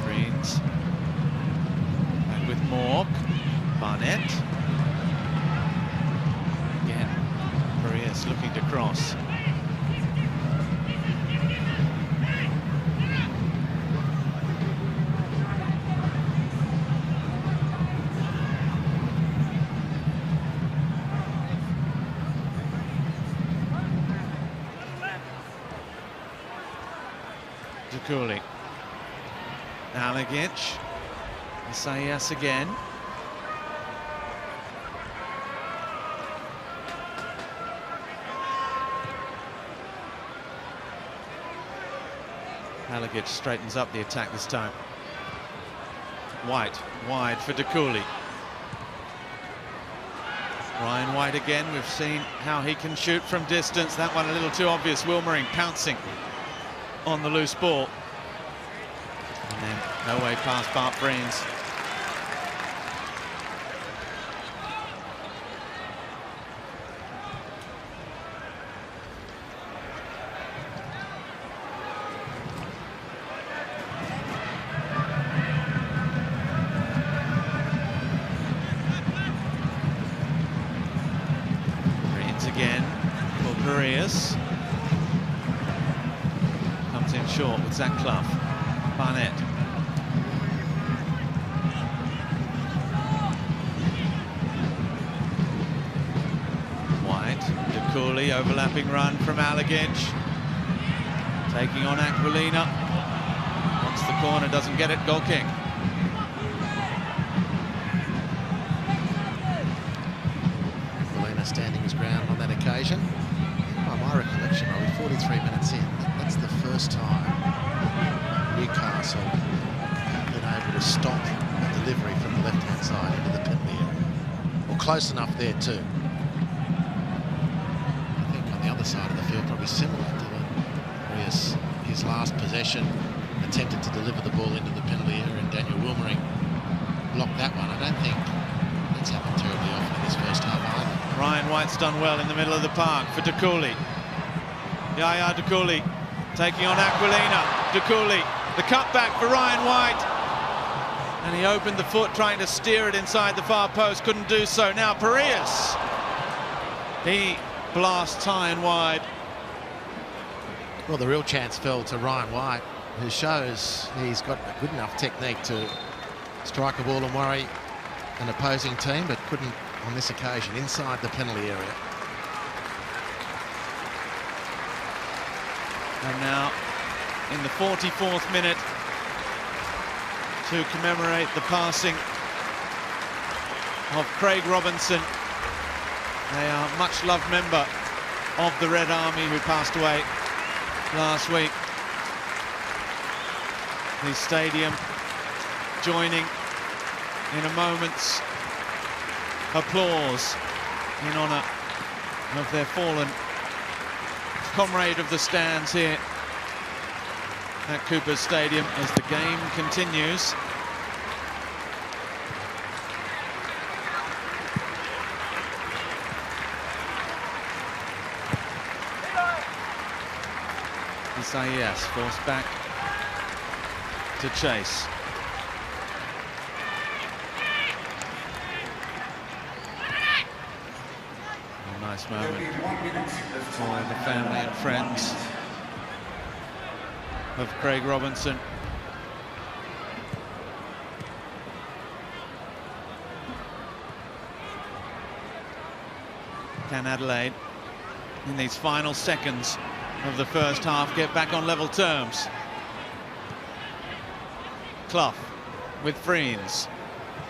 Greens. Back with Mork. Barnett. Again, Marias looking to cross. DeCooley. Alagic. Isaias again. Alagic straightens up the attack this time. White, wide for DeCooley. Ryan White again, we've seen how he can shoot from distance. That one a little too obvious. Wilmering pouncing on the loose ball. And then no way past Bart Breens. Breens again for Marias. Comes in short with Zach Clough. Barnett. White. DeCooley, overlapping run from Alagic. Taking on Aquilina. Wants the corner, doesn't get it, goal kick. Aquilina standing his ground on that occasion. By my recollection, 43 minutes in, that's the first time Newcastle have been able to stop a delivery from the left-hand side into the penalty area. Or close enough there too. I think on the other side of the field, probably similar to Marias, his last possession, attempted to deliver the ball into the penalty area, and Daniel Wilmering blocked that one. I don't think that's happened terribly often in this first half either. Ryan White's done well in the middle of the park for DeCooley. Yaya DeCooley taking on Aquilina. DeCooley, the cutback for Ryan White. And he opened the foot trying to steer it inside the far post, couldn't do so. Now Parias. He blasts high and wide. Well, the real chance fell to Ryan White, who shows he's got a good enough technique to strike a ball and worry an opposing team, but couldn't on this occasion inside the penalty area. And now in the 44th minute, to commemorate the passing of Craig Robinson, a much-loved member of the Red Army who passed away last week. The stadium joining in a moment's applause in honour of their fallen comrade of the stands here at Coopers Stadium as the game continues. Isaias forced back to chase. A nice moment for the family and friends of Craig Robinson. Can Adelaide, in these final seconds of the first half, get back on level terms? Clough with Freens.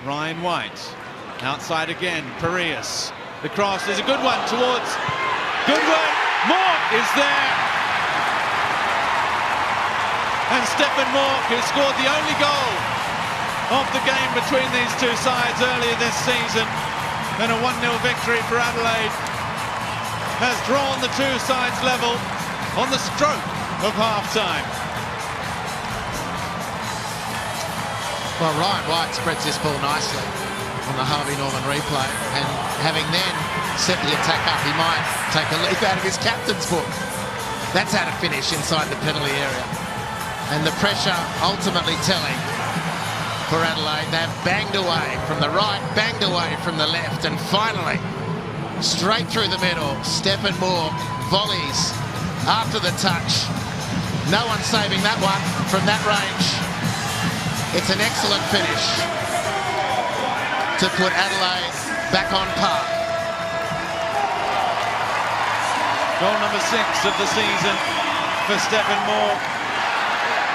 Ryan White outside again. Parias. The cross is a good one towards Goodwin. Mork is there. And Stephen Mork, who scored the only goal of the game between these two sides earlier this season, and a 1-0 victory for Adelaide, has drawn the two sides level on the stroke of half-time. Well, Ryan White spreads this ball nicely on the Harvey Norman replay, and having then set the attack up, he might take a leaf out of his captain's book. That's how to finish inside the penalty area. And the pressure ultimately telling for Adelaide. They've banged away from the right, banged away from the left, and finally, straight through the middle, Stephen Moore volleys after the touch. No one saving that one from that range. It's an excellent finish to put Adelaide back on par. Goal number 6 of the season for Stephen Moore.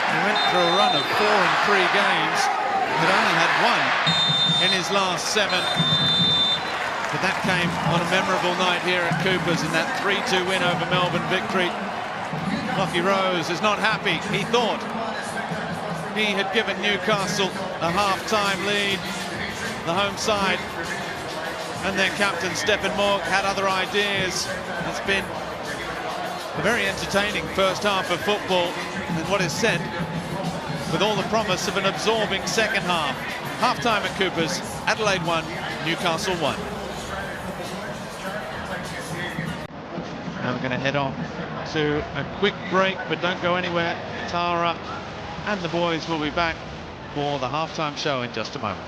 He went through a run of 4 in 3 games, but only had 1 in his last 7. But that came on a memorable night here at Coopers in that 3-2 win over Melbourne Victory. Lockie Rose is not happy. He thought he had given Newcastle a half-time lead, the home side. And then captain Stephen Mork had other ideas. It's been a very entertaining first half of football, and what is said with all the promise of an absorbing second half. Half-time at Coopers, Adelaide 1, Newcastle 1. Now we're going to head on to a quick break, but don't go anywhere. Tara and the boys will be back for the half-time show in just a moment.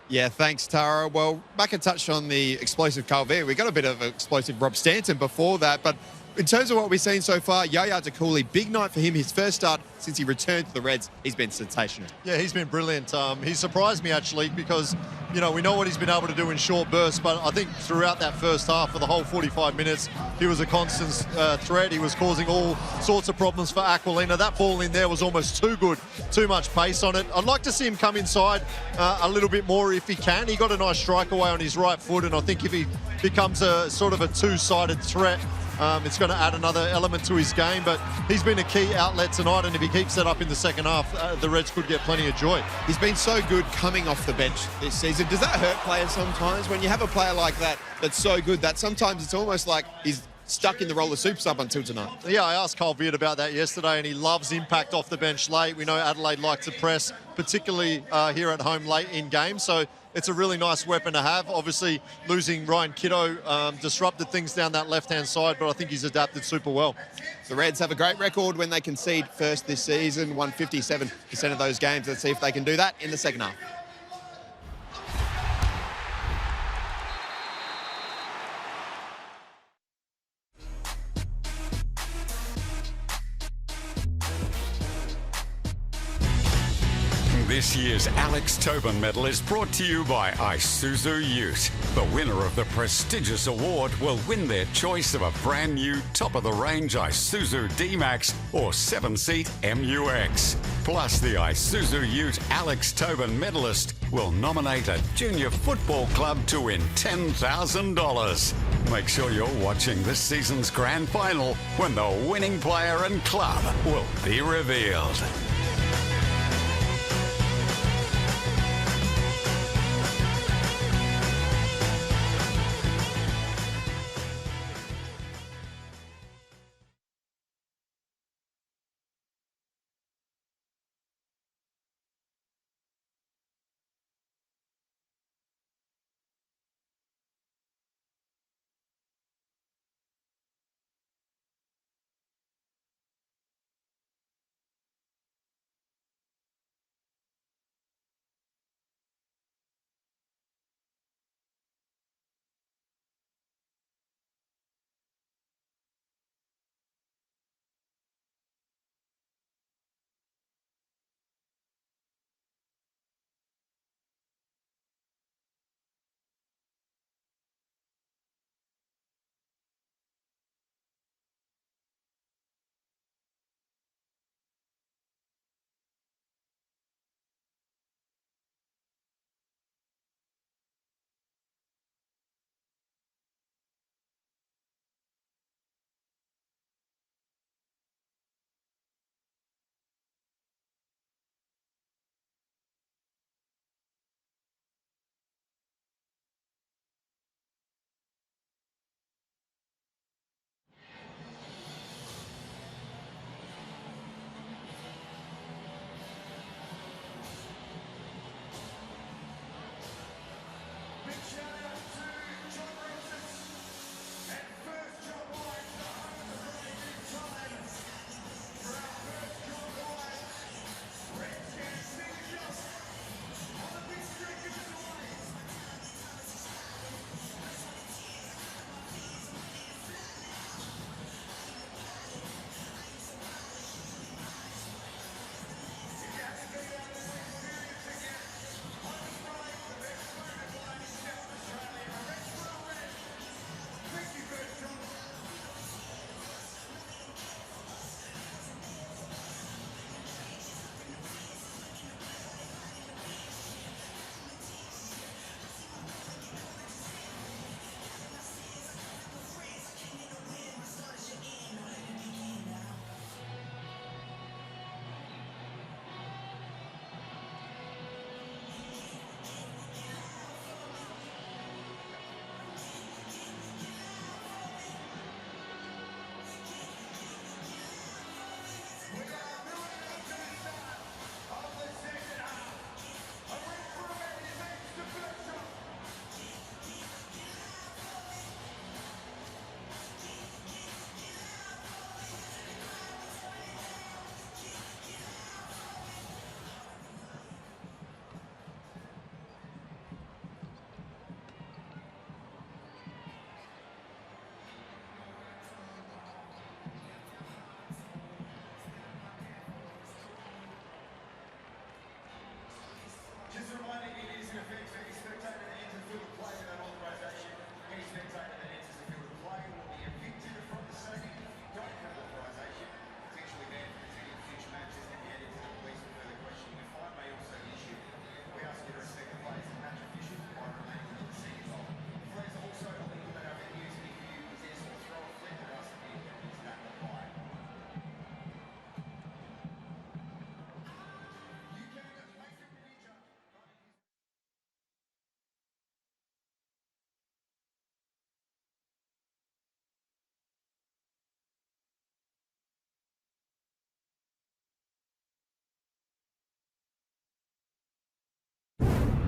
Yeah, thanks, Tara. Well, Macca touched on the explosive Calvert. We got a bit of explosive Rob Stanton before that, but in terms of what we've seen so far, Yaya Cooley, big night for him. His first start since he returned to the Reds, he's been sensational. Yeah, he's been brilliant. He surprised me, actually, because, you know, we know what he's been able to do in short bursts, but I think throughout that first half, for the whole 45 minutes, he was a constant threat. He was causing all sorts of problems for Aquilina. That ball in there was almost too good, too much pace on it. I'd like to see him come inside a little bit more if he can. He got a nice strike away on his right foot, and I think if he becomes a sort of a two-sided threat, it's going to add another element to his game, but he's been a key outlet tonight, and if he keeps that up in the second half, the Reds could get plenty of joy. He's been so good coming off the bench this season. Does that hurt players sometimes? When you have a player like that that's so good that sometimes it's almost like he's stuck in the role of soup sub until tonight. Yeah, I asked Carl Beard about that yesterday, and he loves impact off the bench late. We know Adelaide like to press, particularly here at home late in games, so it's a really nice weapon to have. Obviously, losing Ryan Kitto disrupted things down that left-hand side, but I think he's adapted super well. The Reds have a great record when they concede first this season, won 57% of those games. Let's see if they can do that in the second half. This year's Alex Tobin Medal is brought to you by Isuzu UTE. The winner of the prestigious award will win their choice of a brand new top-of-the-range Isuzu D-Max or 7-seat MUX. Plus, the Isuzu UTE Alex Tobin medalist will nominate a junior football club to win $10,000. Make sure you're watching this season's grand final when the winning player and club will be revealed.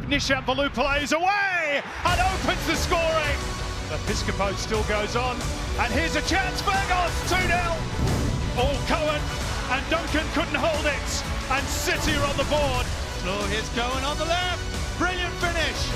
Nishambalu plays away and opens the scoring. The Piscopo still goes on, and here's a chance. Burgos 2-0. All Cohen, and Duncan couldn't hold it, and City are on the board. Oh, here's Cohen on the left. Brilliant finish.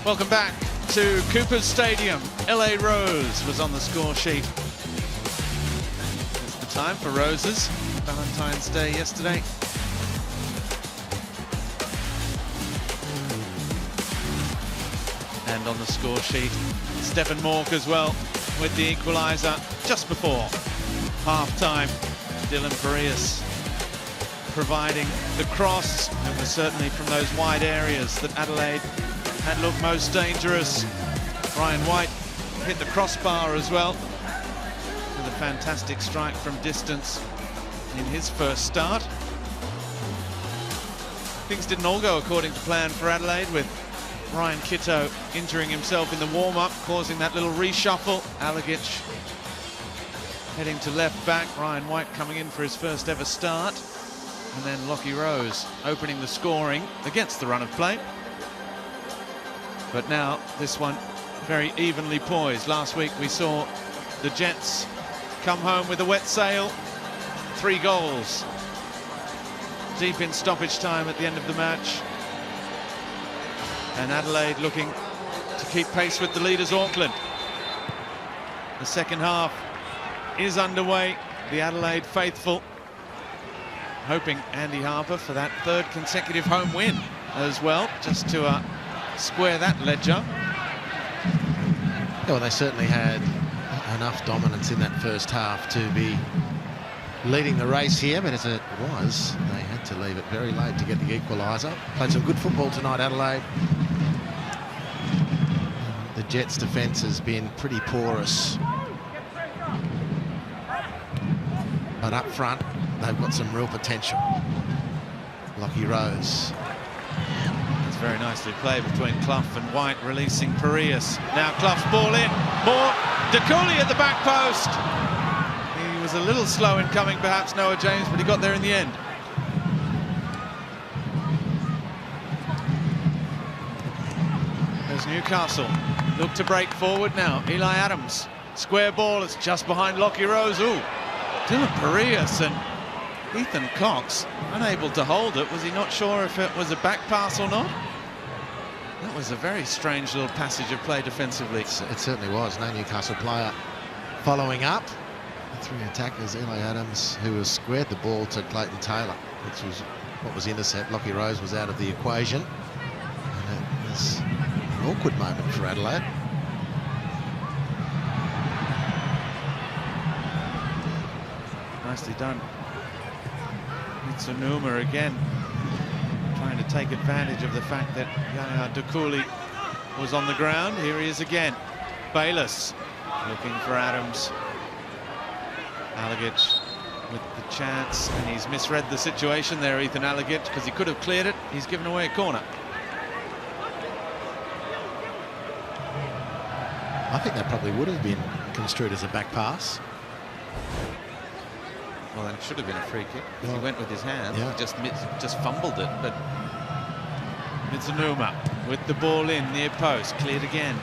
Welcome back to Cooper's Stadium. LA Rose was on the score sheet. It's the time for roses. Valentine's Day yesterday. And on the score sheet, Stephen Mork as well with the equaliser just before half-time. Dylan Farias providing the cross. It was certainly from those wide areas that Adelaide had looked most dangerous. Ryan White hit the crossbar as well with a fantastic strike from distance in his first start. Things didn't all go according to plan for Adelaide, with Ryan Kitto injuring himself in the warm-up, causing that little reshuffle. Alagic heading to left back, Ryan White coming in for his first ever start, and then Lockie Rose opening the scoring against the run of play. But now this one very evenly poised. Last week we saw the Jets come home with a wet sail. 3 goals deep in stoppage time at the end of the match. And Adelaide looking to keep pace with the leaders, Auckland. The second half is underway. The Adelaide faithful hoping Andy Harper for that 3rd consecutive home win as well, just to square that ledger. Well, they certainly had enough dominance in that first half to be leading the race here, but as it was, they had to leave it very late to get the equaliser. Played some good football tonight, Adelaide. The Jets' defence has been pretty porous, but up front they've got some real potential. Lockie Rose. Very nicely played between Clough and White, releasing Farias. Now Clough's ball in. More. De Cooley at the back post. He was a little slow in coming, perhaps, Noah James, but he got there in the end. There's Newcastle. Look to break forward now. Eli Adams. Square ball. It's just behind Lockie Rose. Ooh. Dylan Farias and Ethan Cox unable to hold it. Was he not sure if it was a back pass or not? That was a very strange little passage of play defensively. It certainly was. No Newcastle player following up. The 3 attackers, Eli Adams, who has squared the ball to Clayton Taylor, which was what was intercept. Lockie Rose was out of the equation. an awkward moment for Adelaide. Nicely done. Mitsunuma again trying to take advantage of the fact that Dukuli was on the ground. Here he is again. Bayless looking for Adams. Alagic with the chance, and he's misread the situation there, Ethan Alagic, because he could have cleared it. He's given away a corner. I think that probably would have been construed as a back pass. Well, then it should have been a free kick, because he went with his hands. Yeah. He just fumbled it, but Mitsunuma with the ball in near post, cleared again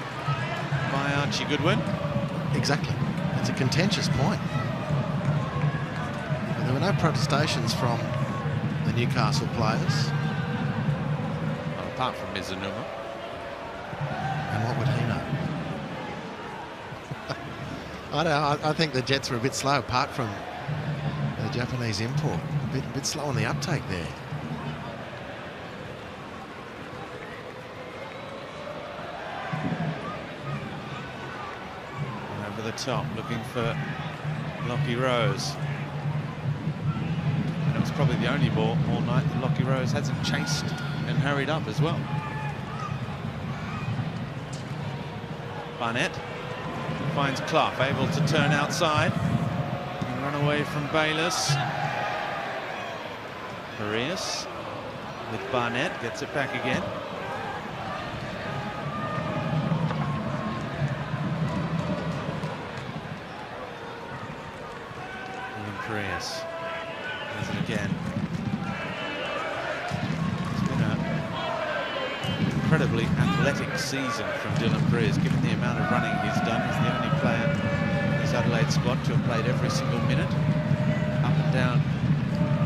by Archie Goodwin. Exactly. It's a contentious point. But there were no protestations from the Newcastle players. Well, apart from Mitsunuma. And what would he know? I don't know. I think the Jets were a bit slow, apart from the Japanese import. A bit slow on the uptake there. Over the top, looking for Lockie Rose. And it was probably the only ball all night that Lockie Rose hasn't chased and hurried up as well. Barnett finds Clough, able to turn outside and run away from Bayless. Farias with Barnett, gets it back again. Farias does it again. It's been an incredibly athletic season from Dylan Frears, given the amount of running he's done. He's the only player in this Adelaide squad to have played every single minute up and down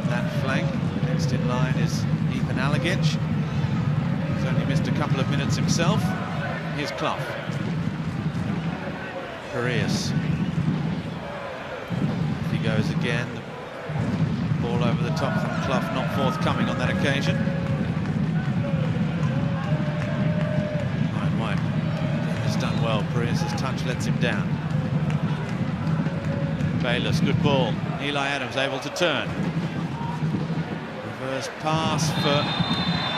that flank. Next in line is Ethan Alagic. He's only missed a couple of minutes himself. Here's Clough. Farias. He goes again. The ball over the top from Clough, not forthcoming on that occasion. Ryan White has done well. Farias' touch lets him down. Bayless, good ball. Eli Adams able to turn. Reverse pass for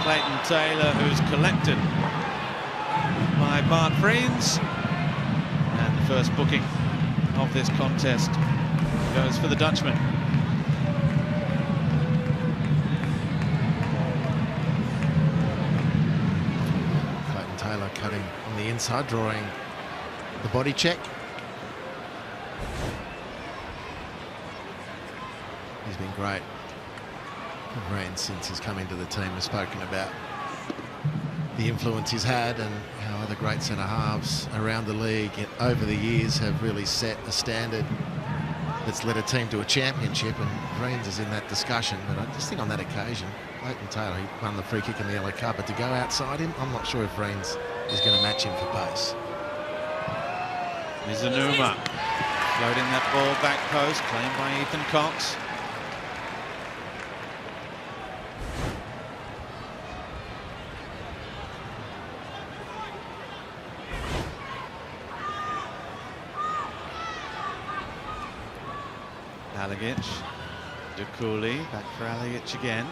Clayton Taylor, who's collected by Bart Friends. And the first booking of this contest goes for the Dutchman. Clayton Taylor cutting on the inside, drawing the body check. He's been great. Rand, since he's come into the team, has spoken about the influence he's had and how other great centre-halves around the league over the years have really set a standard that's led a team to a championship, and Reigns is in that discussion. But I just think on that occasion, Clayton Taylor, he won the free kick in the yellow card, but to go outside him, I'm not sure if Reigns is going to match him for pace. Mizunuma floating that ball back post, claimed by Ethan Cox. Alagic, Dukuli, back for Alagic again.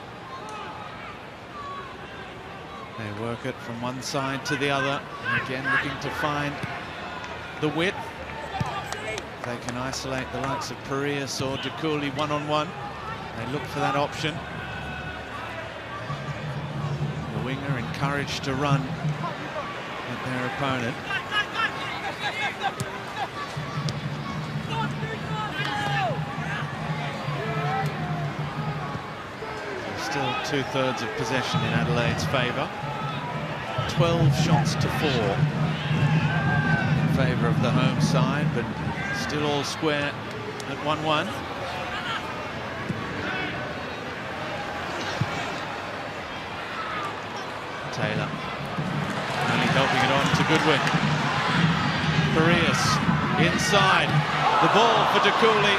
They work it from one side to the other, and again looking to find the width. They can isolate the likes of Parias or Dukuli one-on-one. They look for that option. The winger encouraged to run at their opponent. Still 2/3 of possession in Adelaide's favour. 12 shots to 4 in favour of the home side, but still all square at 1-1. Taylor only helping it on to Goodwin. Farias inside. The ball for Dukuli,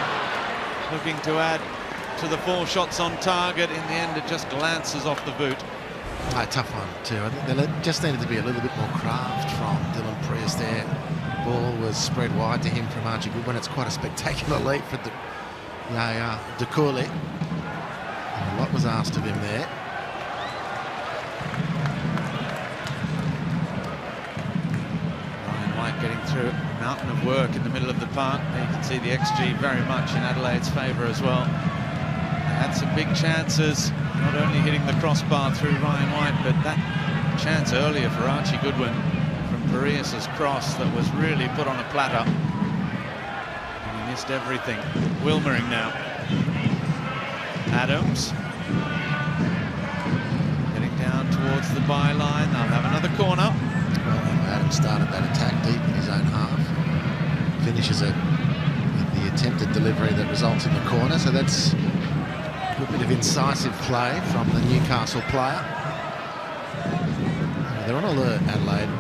looking to add to the 4 shots on target. In the end, it just glances off the boot. A tough one too. I think there just needed to be a little bit more craft from Dylan Priest there. Ball was spread wide to him from Archie Goodwin. It's quite a spectacular leap for De Cooley. A lot was asked of him there. Ryan White getting through a mountain of work in the middle of the park. There you can see the XG very much in Adelaide's favour as well. They had some big chances, not only hitting the crossbar through Ryan White, but that chance earlier for Archie Goodwin from Parias's cross that was really put on a platter. And he missed everything. Wilmering now. Adams. Getting down towards the byline. They'll have another corner. Well, Adams started that attack deep in his own half. Finishes it with the attempted delivery that results in the corner. So that's a good bit of incisive play from the Newcastle player. They're on alert, Adelaide,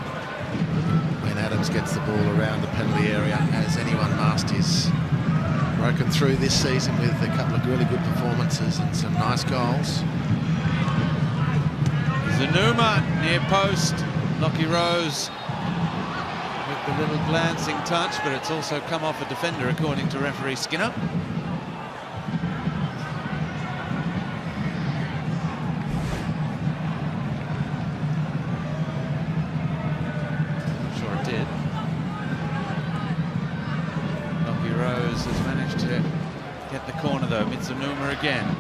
when Adams gets the ball around the penalty area, as anyone must. Is broken through this season with a couple of really good performances and some nice goals. Zanuma near post. Lockie Rose with the little glancing touch, but it's also come off a defender, according to referee Skinner. Get the corner though. Mizunuma again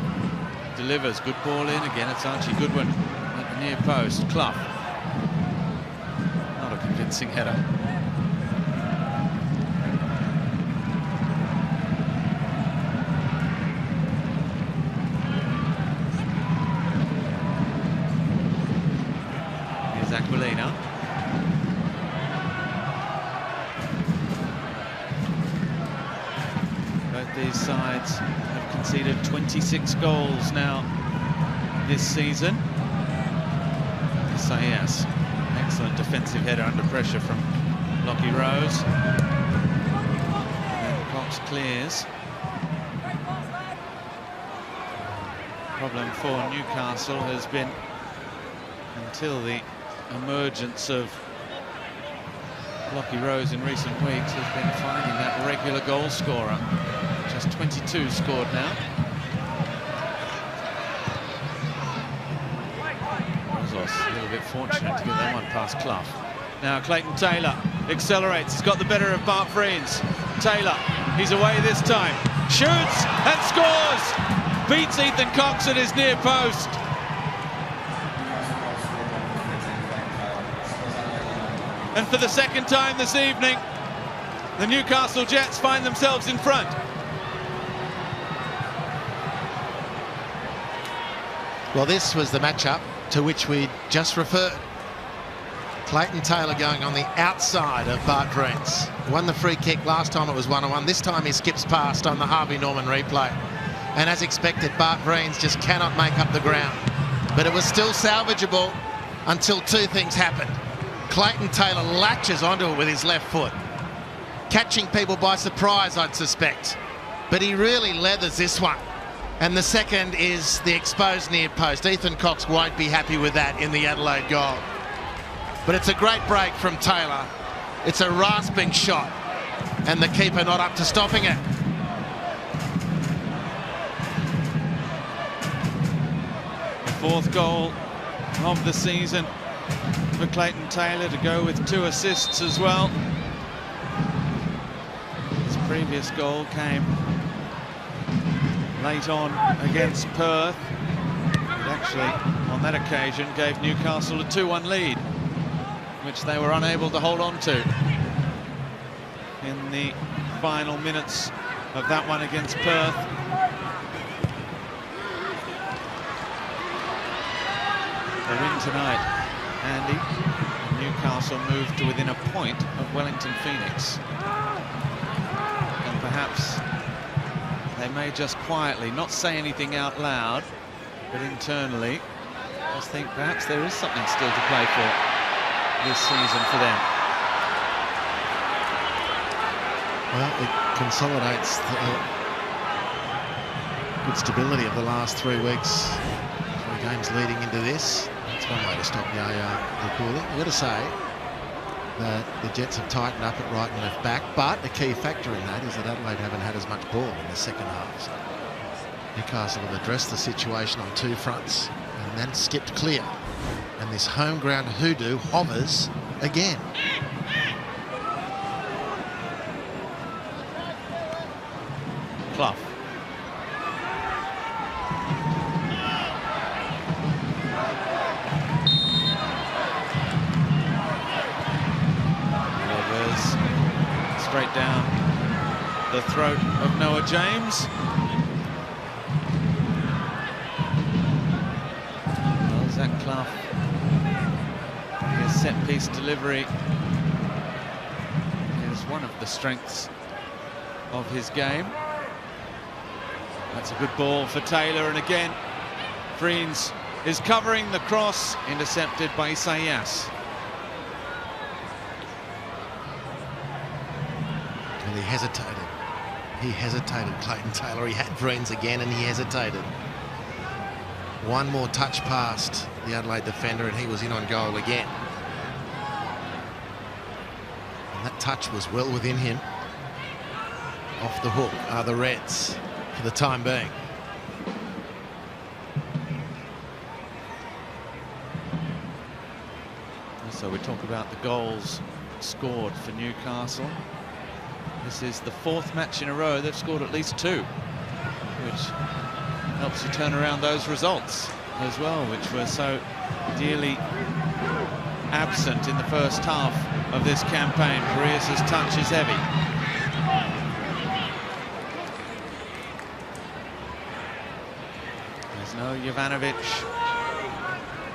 delivers, good ball in again. It's Archie Goodwin at the near post. Clough, not a convincing header. Here's Aquilina. These sides have conceded 26 goals now this season. Isaias, excellent defensive header under pressure from Lockie Rose. And then Cox clears. Problem for Newcastle has been, until the emergence of Lockie Rose in recent weeks, has been finding that regular goal scorer. Just 22 scored now. Rozos a little bit fortunate to get that one past Clough. Now Clayton Taylor accelerates. He's got the better of Bart Vreens. Taylor, he's away this time. Shoots and scores! Beats Ethan Cox at his near post. And for the second time this evening, the Newcastle Jets find themselves in front. Well, this was the matchup to which we just referred. Clayton Taylor going on the outside of Bart Vreens. Won the free kick last time, it was 1-on-1. This time he skips past on the Harvey Norman replay. And as expected, Bart Vreens just cannot make up the ground. But it was still salvageable until two things happened. Clayton Taylor latches onto it with his left foot, catching people by surprise, I'd suspect. But he really leathers this one. And the second is the exposed near post. Ethan Cox won't be happy with that in the Adelaide goal. But it's a great break from Taylor. It's a rasping shot, and the keeper not up to stopping it. The fourth goal of the season for Clayton Taylor, to go with 2 assists as well. His previous goal came late on against Perth. It actually, on that occasion, gave Newcastle a 2-1 lead, which they were unable to hold on to in the final minutes of that one against Perth. The win tonight, Andy. Newcastle moved to within a point of Wellington Phoenix. And perhaps they may just quietly, not say anything out loud, but internally just think perhaps there is something still to play for this season for them. Well, it consolidates the good stability of the last 3 weeks. 3 games leading into this. That's one way to stop Ducouli. I've got to say that the Jets have tightened up at right and left back, but the key factor in that is that Adelaide haven't had as much ball in the second half. So Newcastle have addressed the situation on two fronts and then skipped clear. And this home ground hoodoo hovers again. Clough. Straight down the throat of Noah James. Well, Zach Clough, his set-piece delivery is one of the strengths of his game. That's a good ball for Taylor, and again, Freens is covering the cross, intercepted by Isaias. He hesitated. He hesitated, Clayton Taylor. He had Freens again and he hesitated. One more touch past the Adelaide defender and he was in on goal again. And that touch was well within him. Off the hook are the Reds for the time being. So we talk about the goals scored for Newcastle. This is the fourth match in a row they've scored at least two, which helps you turn around those results as well, which were so dearly absent in the first half of this campaign. Parias's touch is heavy. There's no Jovanovic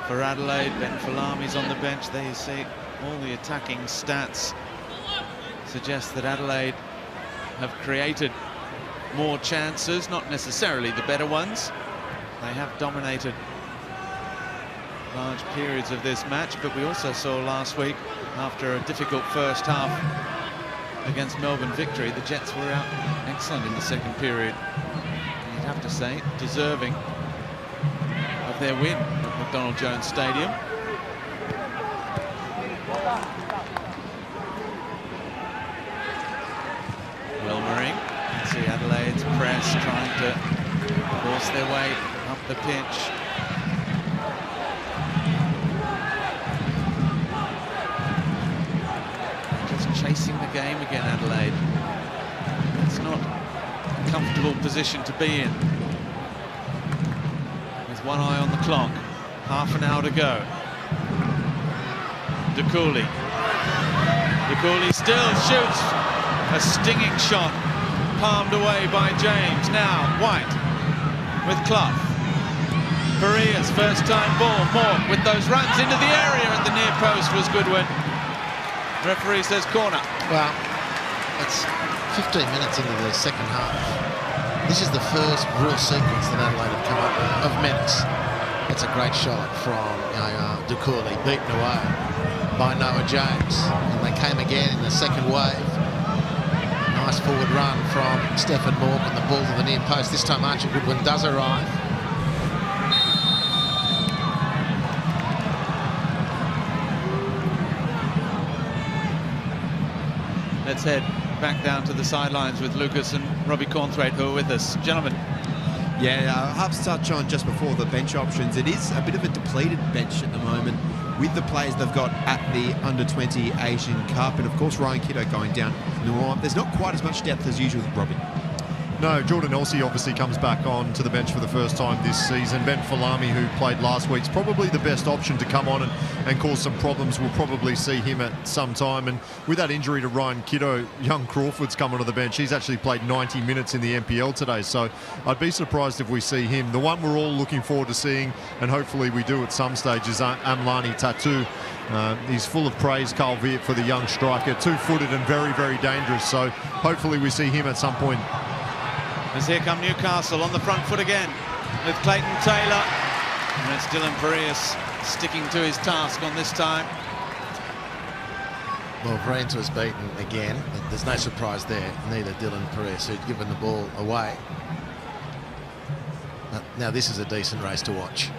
for Adelaide. Ben Falami's on the bench. There you see all the attacking stats suggests that Adelaide have created more chances, not necessarily the better ones. They have dominated large periods of this match, but we also saw last week, after a difficult first half against Melbourne Victory, the Jets were out excellent in the second period. And you'd have to say, deserving of their win at McDonald Jones Stadium. Wilmering, you can see Adelaide's press trying to force their way up the pitch. Just chasing the game again, Adelaide. It's not a comfortable position to be in. With one eye on the clock, half an hour to go. Ducouli. Ducouli still shoots. A stinging shot, palmed away by James. Now White with Clough. Parias, first time ball. Mork with those runs into the area at the near post was Goodwin. Referee says corner. Well, it's 15 minutes into the second half. This is the first real sequence that Adelaide have come up with of menace. It's a great shot from Ducouli, beaten away by Noah James. And they came again in the second wave. Nice forward run from Stephen Mork and the ball to the near post. This time Archie Goodwin does arrive. Let's head back down to the sidelines with Lucas and Robbie Cornthwaite, who are with us. Gentlemen. Yeah, Hub's touch on just before the bench options. It is a bit of a depleted bench at the moment with the players they've got at the Under-20 Asian Cup. And, of course, Ryan Kiddo going down. There's not quite as much depth as usual with Robbie. No, Jordan Elsey obviously comes back on to the bench for the first time this season. Ben Falami, who played last week, is probably the best option to come on and cause some problems. We'll probably see him at some time. And with that injury to Ryan Kiddo, young Crawford's come onto the bench. He's actually played 90 minutes in the NPL today, so I'd be surprised if we see him. The one we're all looking forward to seeing, and hopefully we do at some stage, is Amlani Tattoo. He's full of praise, Carl Viet, for the young striker. Two-footed and very, very dangerous, so hopefully we see him at some point. As here come Newcastle on the front foot again with Clayton Taylor. And it's Dylan Parias sticking to his task on this time. Well, Vreens was beaten again. There's no surprise there. Neither Dylan Parias, who'd given the ball away. Now this is a decent race to watch.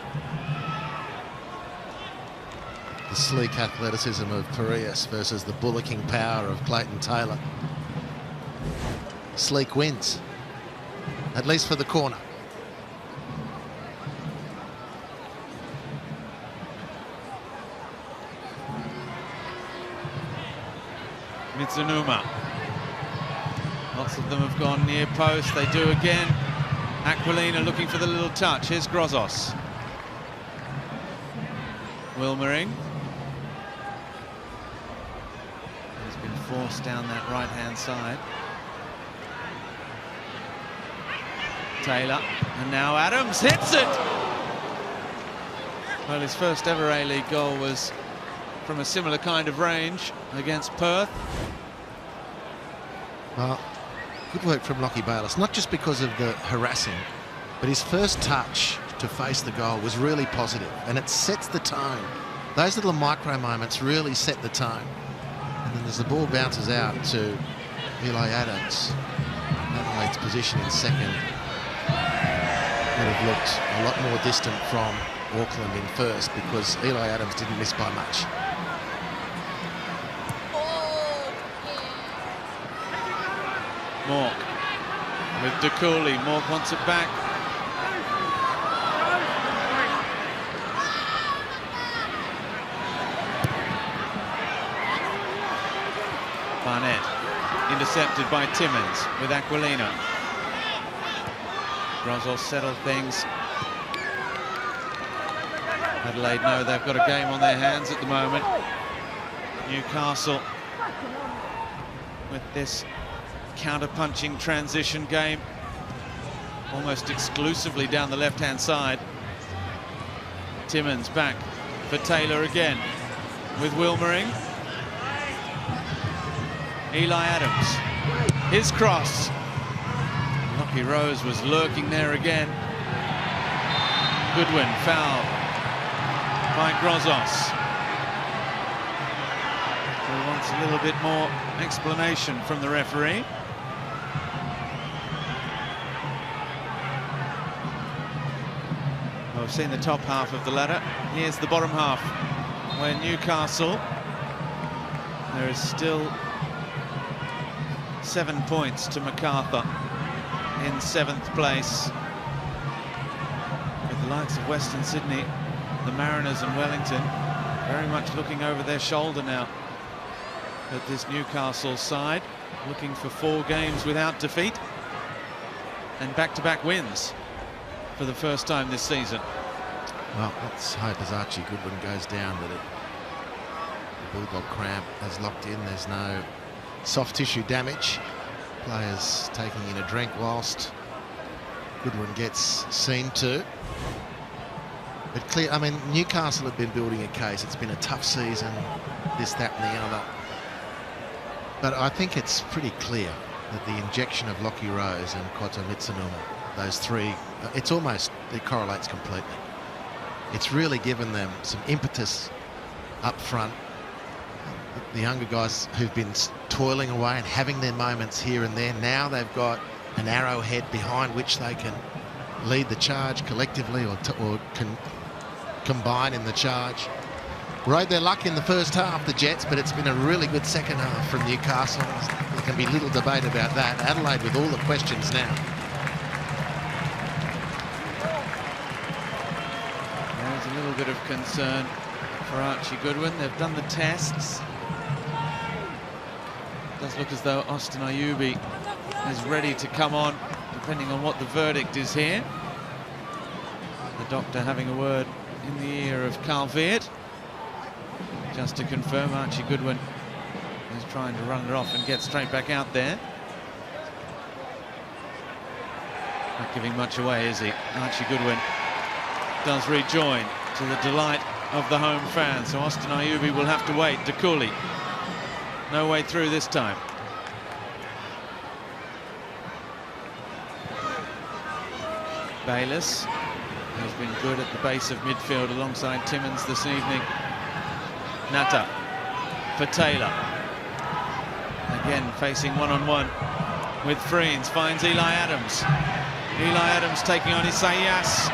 The sleek athleticism of Piraeus versus the bullocking power of Clayton Taylor. Sleek wins, at least for the corner. Mizunuma. Lots of them have gone near post. They do again. Aquilina looking for the little touch. Here's Grozos. Wilmering. He's been forced down that right-hand side. Taylor. And now Adams hits it! Well, his first ever A-League goal was from a similar kind of range against Perth. Well, good work from Lockie Bayliss, not just because of the harassing, but his first touch to face the goal was really positive, and it sets the tone. Those little micro moments really set the tone. And then as the ball bounces out to Eli Adams, Adelaide's position in second would have looked a lot more distant from Auckland in first, because Eli Adams didn't miss by much. Mork with De Cooley. Mork wants it back. Barnett intercepted by Timmins with Aquilina. Grozos settled things. Adelaide know they've got a game on their hands at the moment. Newcastle with this counter-punching transition game almost exclusively down the left-hand side. Timmins back for Taylor again with Wilmering. Eli Adams, his cross. Lockie Rose was lurking there again. Goodwin foul by Grozos. He wants a little bit more explanation from the referee. Well, we've seen the top half of the ladder. Here's the bottom half, where Newcastle, there is still 7 points to MacArthur in 7th place. With the likes of Western Sydney, the Mariners and Wellington very much looking over their shoulder now at this Newcastle side, looking for 4 games without defeat and back-to-back wins for the first time this season. Well, let's hope as Archie Goodwin goes down that the bulldog cramp has locked in. There's no soft tissue damage. Players taking in a drink whilst Goodwin gets seen to. But clear, I mean, Newcastle have been building a case. It's been a tough season, this, that and the other. But I think it's pretty clear that the injection of Lockie Rose and Koto Mitsunuma, those 3, it's almost, it correlates completely. It's really given them some impetus up front. The younger guys who've been toiling away and having their moments here and there, now they've got an arrowhead behind which they can lead the charge collectively or can combine in the charge. Rode their luck in the first half, the Jets, but it's been a really good second half from Newcastle. There can be little debate about that. Adelaide with all the questions now. There's a little bit of concern for Archie Goodwin. They've done the tests. It does look as though Austin Ayubi is ready to come on, depending on what the verdict is here. The doctor having a word in the ear of Carl Veert, just to confirm. Archie Goodwin is trying to run it off and get straight back out there. Not giving much away, is he? Archie Goodwin does rejoin, to the delight of the home fans. So Austin Ayubi will have to wait. De Cooley, no way through this time. Bayliss has been good at the base of midfield alongside Timmins this evening. Natta for Taylor. Again facing one-on-one with Freens. Finds Eli Adams. Eli Adams taking on Isaias.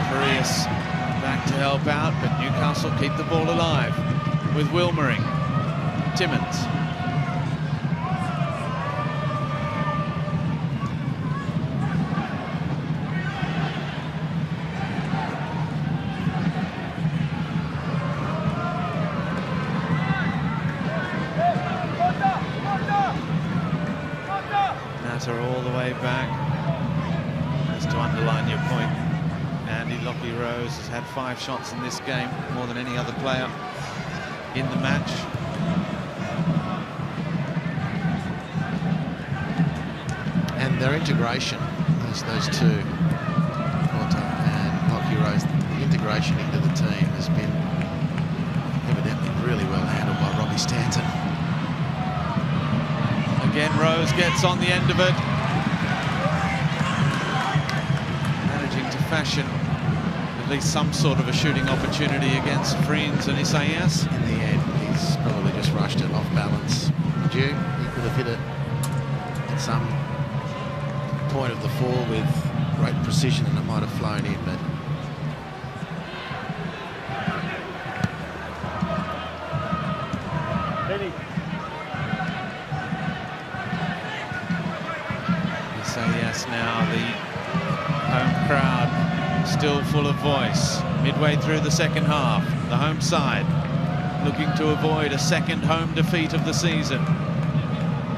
Piraeus back to help out, but Newcastle keep the ball alive with Wilmering. Timmins. Natter all the way back. Just to underline your point, Andy, Lockie Rose has had 5 shots in this game, more than any other player in the match. And their integration, those two, Porter and Lockie Rose, the integration into the team has been evidently really well handled by Robbie Stanton. Again, Rose gets on the end of it. Managing to fashion at least some sort of a shooting opportunity against Friends and Isaias. In the end, he's probably just rushed it off balance. He could have hit it at some point of the fall with great precision and it might have flown in, but Isaias now, the home crowd still full of voice. Midway through the second half, the home side looking to avoid a second home defeat of the season.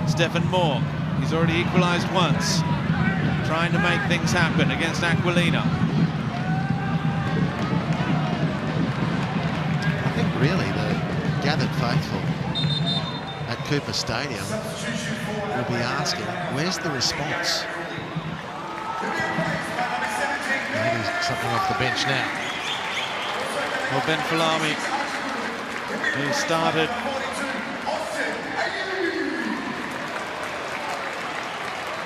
Stephen Moore, he's already equalised once, trying to make things happen against Aquilina. I think really the gathered faithful at Cooper Stadium will be asking, where's the response? Maybe something off the bench now. Well, Ben Falami, who started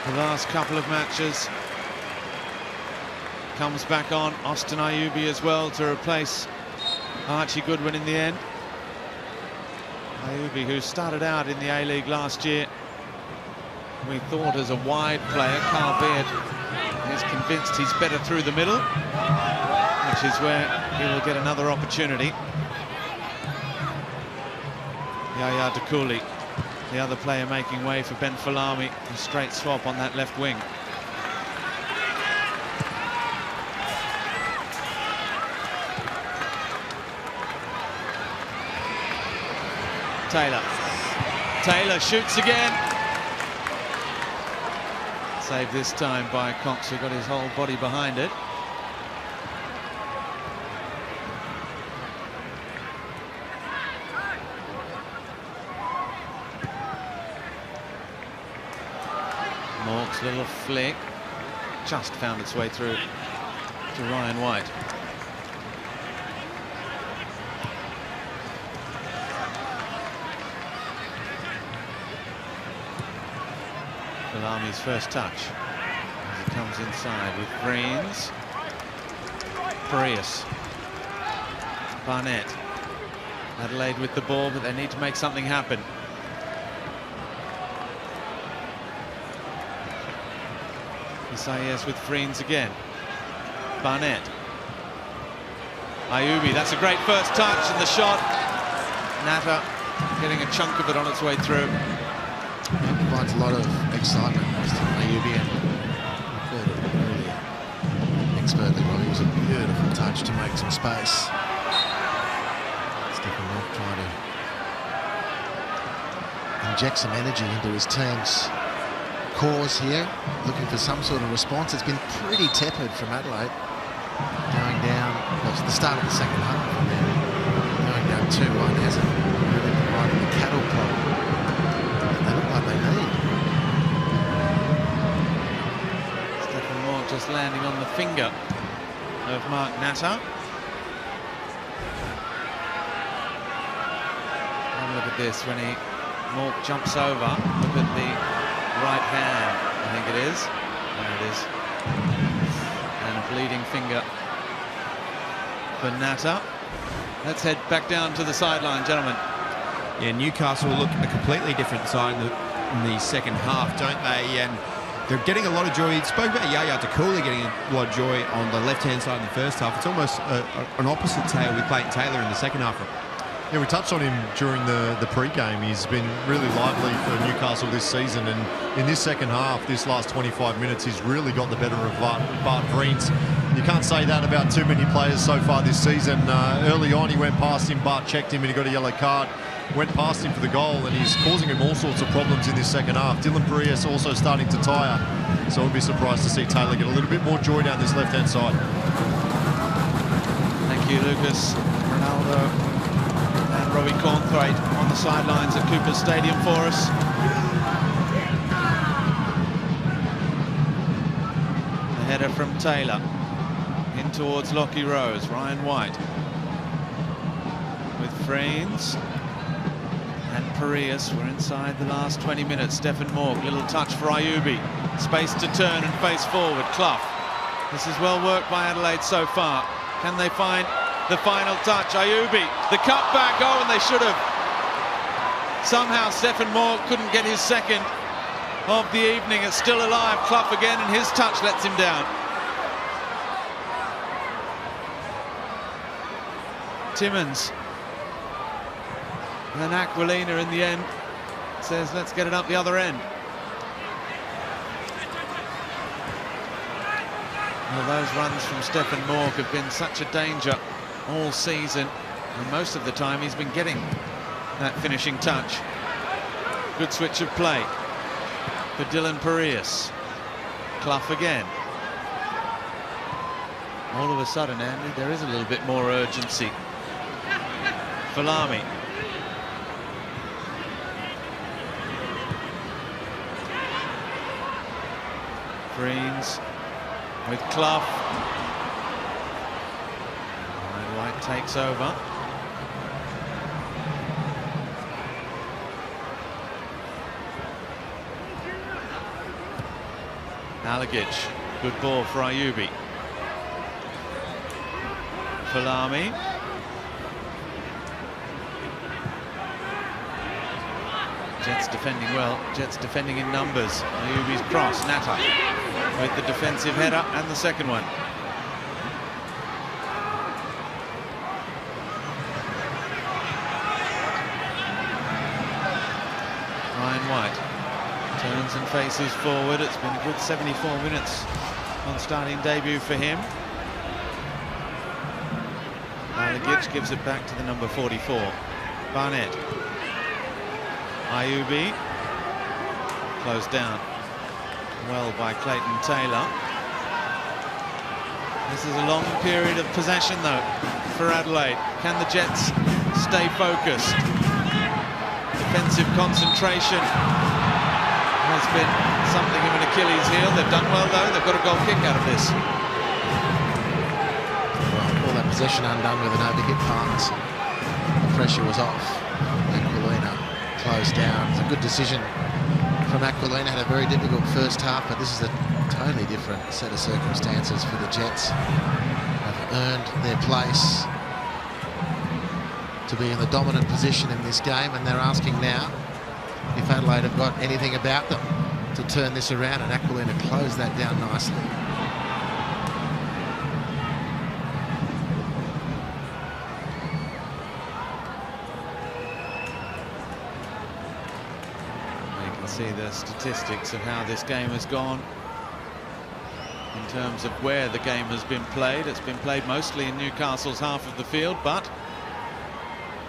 the last couple of matches, comes back on. Austin Ayubi as well to replace Archie Goodwin in the end. Ayubi, who started out in the A-League last year, we thought as a wide player. Carl Baird is convinced he's better through the middle, which is where he will get another opportunity. Yaya Dakuli, the other player making way for Ben Falami, a straight swap on that left wing. Taylor shoots again. Saved this time by Cox, who got his whole body behind it. Mork's little flick just found its way through to Ryan White. Falami's first touch as he comes inside with Greens. Prius. Barnett. Adelaide with the ball, but they need to make something happen. Isaias with Friends again. Barnett. Ayubi, that's a great first touch, and the shot. Natter getting a chunk of it on its way through. It provides a lot of excitement. Ayubi and called it really expertly, Robbie. It was a beautiful touch to make some space. Stephen Moore trying to inject some energy into his team's cause here, looking for some sort of response. It's been pretty tepid from Adelaide, going down. Well, it's the start of the second half, and then going down 2-1 hasn't really provided the cattle prod that they look like they need. Stephen Moore just landing on the finger of Mark Natter. And look at this, when Moore jumps over, look at the right hand, I think it is. There it is. And a bleeding finger for Natter. Let's head back down to the sideline, gentlemen. Yeah, Newcastle look a completely different side in the second half, don't they? And they're getting a lot of joy. You spoke about Yaya Takula getting a lot of joy on the left-hand side in the first half. It's almost an opposite tale with Clayton Taylor in the second half. Yeah, we touched on him during the pre-game. He's been really lively for Newcastle this season, and in this second half, this last 25 minutes, he's really got the better of Bart Vriens. You can't say that about too many players so far this season. Early on, he went past him, Bart checked him, and he got a yellow card. Went past him for the goal, and he's causing him all sorts of problems in this second half. Dylan Parias also starting to tire, so I wouldn't be surprised to see Taylor get a little bit more joy down this left-hand side. Thank you, Lucas. Ronaldo and Robbie Cornthwaite on the sidelines at Cooper Stadium for us. The header from Taylor in towards Lockie Rose. Ryan White with Vriens and Parias. We're inside the last 20 minutes. Stephen Morg, little touch for Ayubi. Space to turn and face forward. Clough. This is well worked by Adelaide so far. Can they find the final touch? Ayubi, the cut back. Oh, and they should have. Somehow Stephen Morg couldn't get his second of the evening. It's still alive. Clough again, and his touch lets him down. Timmins. And then Aquilina in the end says, let's get it up the other end. Well, those runs from Stephen Morg have been such a danger all season, and most of the time he's been getting that finishing touch. Good switch of play for Dylan Parias. Clough again. All of a sudden, Andy, there is a little bit more urgency. Falami. Vriens with Clough. And White takes over. Alagic, good ball for Ayubi. Falami. Jets defending well. Jets defending in numbers. Ayubi's cross. Natta with the defensive header and the second one. Ryan White turns and faces forward. It's been a good 74 minutes on starting debut for him. Alagic gives it back to the number 44. Barnett. Ayubi. Closed down well by Clayton Taylor. This is a long period of possession though for Adelaide. Can the Jets stay focused? Defensive concentration has been something of an Achilles heel. They've done well though. They've got a goal kick out of this. Well, all that possession undone with an overhit pass. The pressure was off. Aquilina closed down. It's a good decision from Aquilina. Had a very difficult first half, but this is a totally different set of circumstances for the Jets. Have earned their place to be in the dominant position in this game, and they're asking now if Adelaide have got anything about them to turn this around, and Aquilina closed that down nicely. See the statistics of how this game has gone in terms of where the game has been played. It's been played mostly in Newcastle's half of the field, but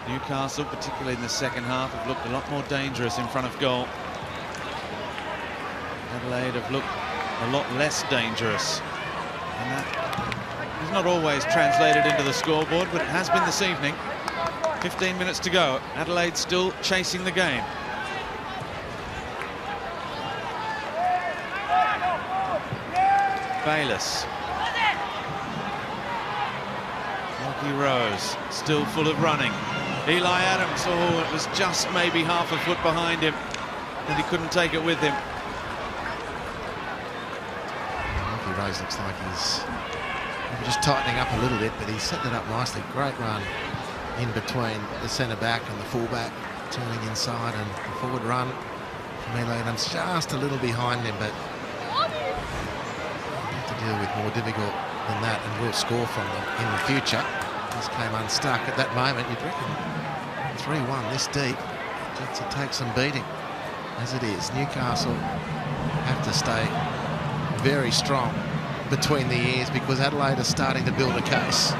Newcastle, particularly in the second half, have looked a lot more dangerous in front of goal. Adelaide have looked a lot less dangerous, and that is not always translated into the scoreboard, but it has been this evening. 15 minutes to go. Adelaide still chasing the game. Bayless. Lockie Rose still full of running. Eli Adams, oh, it was just maybe half a foot behind him and he couldn't take it with him. Lockie Rose looks like he's just tightening up a little bit, but he's setting it up nicely. Great run in between the centre back and the full back, turning inside, and the forward run from Eli Adams just a little behind him, but deal with more difficult than that, and will score from them in the future. Just came unstuck at that moment. You'd reckon 3-1 this deep. Jets will take some beating as it is. Newcastle have to stay very strong between the ears because Adelaide is starting to build a case.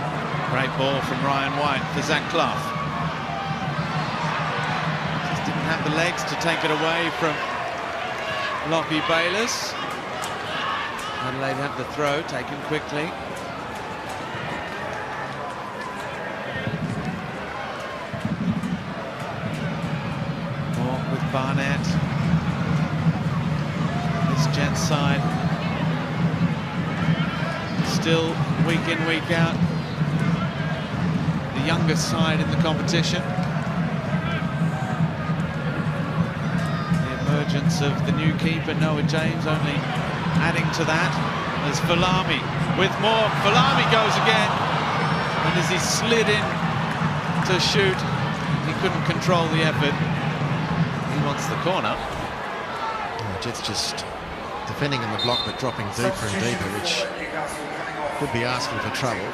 Great ball from Ryan White for Zach Clough. Just didn't have the legs to take it away from Lockie Bayliss. Adelaide have the throw taken quickly. More with Barnett. This Jets side still week in, week out, the youngest side in the competition. The emergence of the new keeper, Noah James, only adding to that. There's Falami with more. Falami goes again. And as he slid in to shoot, he couldn't control the effort. He wants the corner. Jets just defending in the block but dropping deeper and deeper, which could be asking for trouble.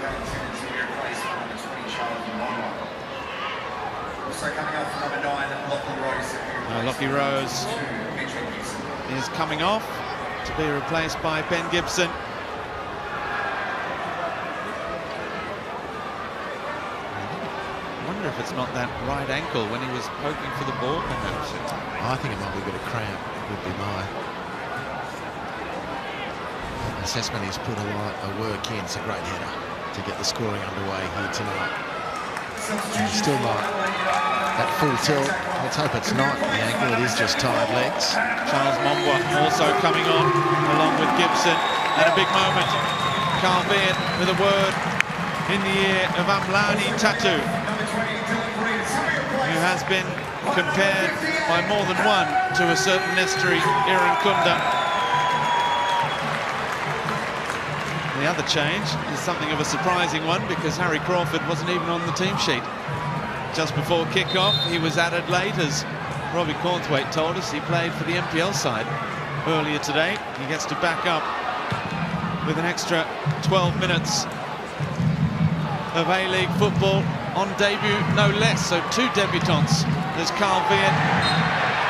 Lockie Rose is coming off to be replaced by Ben Gibson. I wonder if it's not that right ankle when he was poking for the ball, perhaps. I think it might be a bit of cramp, would be my assessment. He's put a lot of work in. It's a great header to get the scoring underway here tonight. Still not that full tilt. Let's hope it's not the ankle. It is just tired legs. Charles Mombwa also coming on along with Gibson, and a big moment. Carl Beard with a word in the ear of Amlani Tatu, who has been compared by more than one to a certain Nesteri Irankunda. The other change is something of a surprising one because Harry Crawford wasn't even on the team sheet. Just before kick-off, he was at Adelaide, as Robbie Cornthwaite told us. He played for the NPL side earlier today. He gets to back up with an extra 12 minutes of A-League football on debut, no less. So two debutants as Carl Viet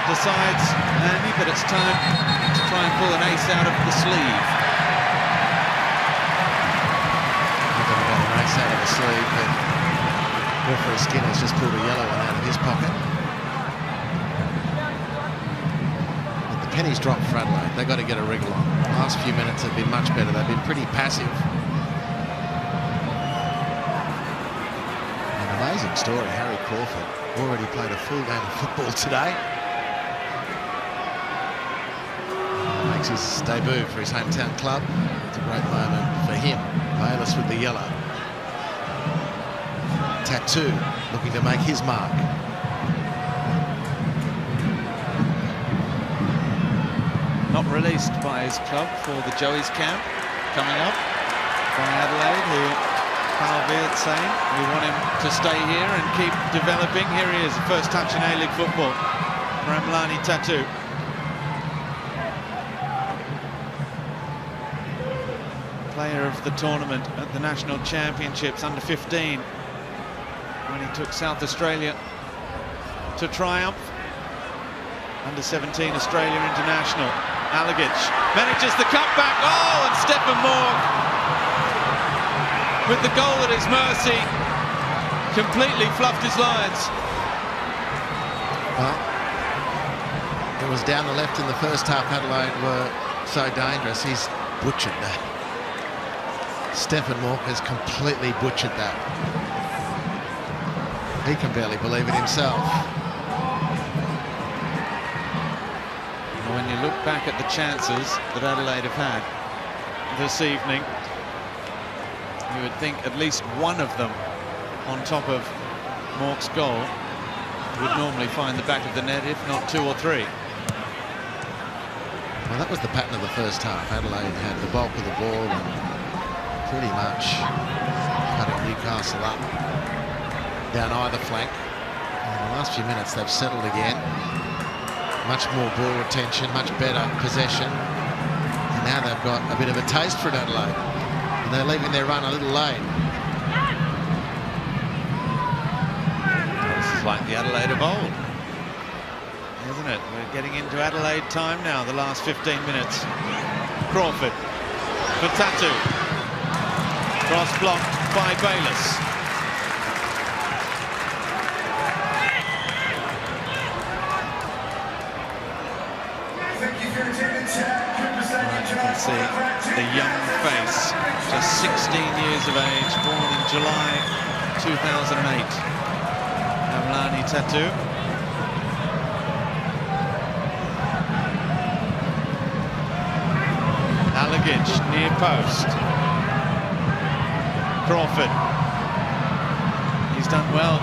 decides, Andy, that it's time to try and pull an ace out of the sleeve. Out of the sleeve, but referee Skinner's just pulled a yellow one out of his pocket. But the pennies dropped for Adelaide. They've got to get a wriggle on. The last few minutes have been much better. They've been pretty passive. An amazing story. Harry Crawford already played a full game of football today. Makes his debut for his hometown club. It's a great moment for him. Bayliss with the yellow. Tatu looking to make his mark. Not released by his club for the Joey's camp coming up by Adelaide, who Carl Beard saying we want him to stay here and keep developing. Here he is, the first touch in A-League football for Amlani Tatu. Player of the tournament at the National Championships under 15 when he took South Australia to triumph. Under 17 Australia international. Alagic manages the cutback. Oh, and Stephen Moore with the goal at his mercy completely fluffed his lines. Well, it was down the left in the first half. Adelaide were so dangerous. He's butchered that. Stephen Moore has completely butchered that. He can barely believe it himself. When you look back at the chances that Adelaide have had this evening, you would think at least one of them on top of Mork's goal would normally find the back of the net, if not two or three. Well, that was the pattern of the first half. Adelaide had the bulk of the ball and pretty much cutting Newcastle up down either flank. In the last few minutes they've settled again. Much more ball retention, much better possession. And Now they've got a bit of a taste for it, Adelaide. And they're leaving their run a little late. This is like the Adelaide of old, isn't it? We're getting into Adelaide time now, the last 15 minutes. Crawford for Tatu. Cross blocked by Bayliss. You can see the young face, just 16 years of age, born in July 2008. Amlani Tatu. Alagic near post. Crawford. He's done well.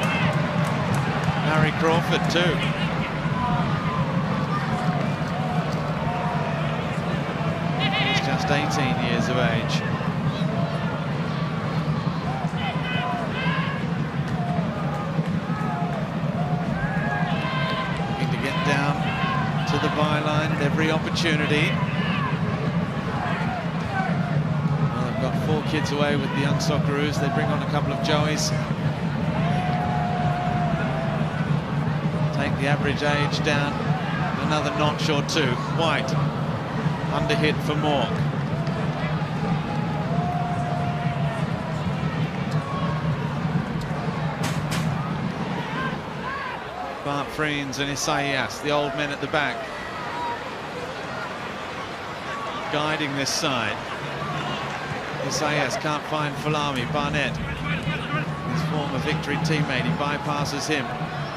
Harry Crawford too. He's just 18 years of age. Looking to get down to the byline at every opportunity. Got 4 kids away with the young Socceroos. They bring on a couple of Joeys. Take the average age down another notch or 2. White under hit for Mork. Bart Freens and Isaias, the old men at the back, guiding this side. Isaias can't find Falami. Barnett, his former Victory teammate, he bypasses him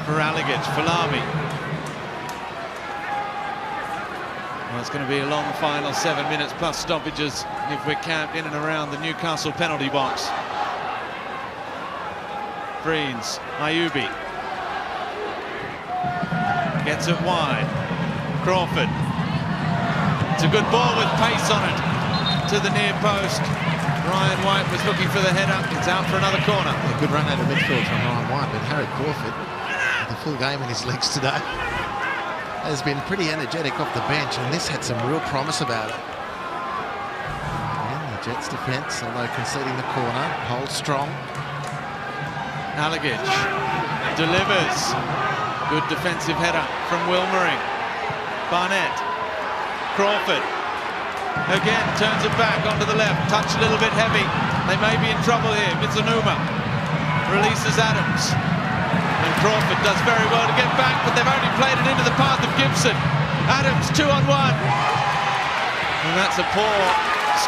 for Alagic. Falami. Well, it's going to be a long final 7 minutes plus stoppages if we're camped in and around the Newcastle penalty box. Freens, Ayubi gets it wide. Crawford. It's a good ball with pace on it to the near post. Ryan White was looking for the header. It's out for another corner. A good run out of midfield from Ryan White, but Harry Crawford, with a full game in his legs today, has been pretty energetic off the bench, and this had some real promise about it. And the Jets' defence, although conceding the corner, holds strong. Alagic delivers. Good defensive header from Wilmering. Barnett. Crawford. Again, turns it back onto the left. Touch a little bit heavy. They may be in trouble here. Mizunuma releases Adams. And Crawford does very well to get back, but they've only played it into the path of Gibson. Adams 2-on-1. And that's a poor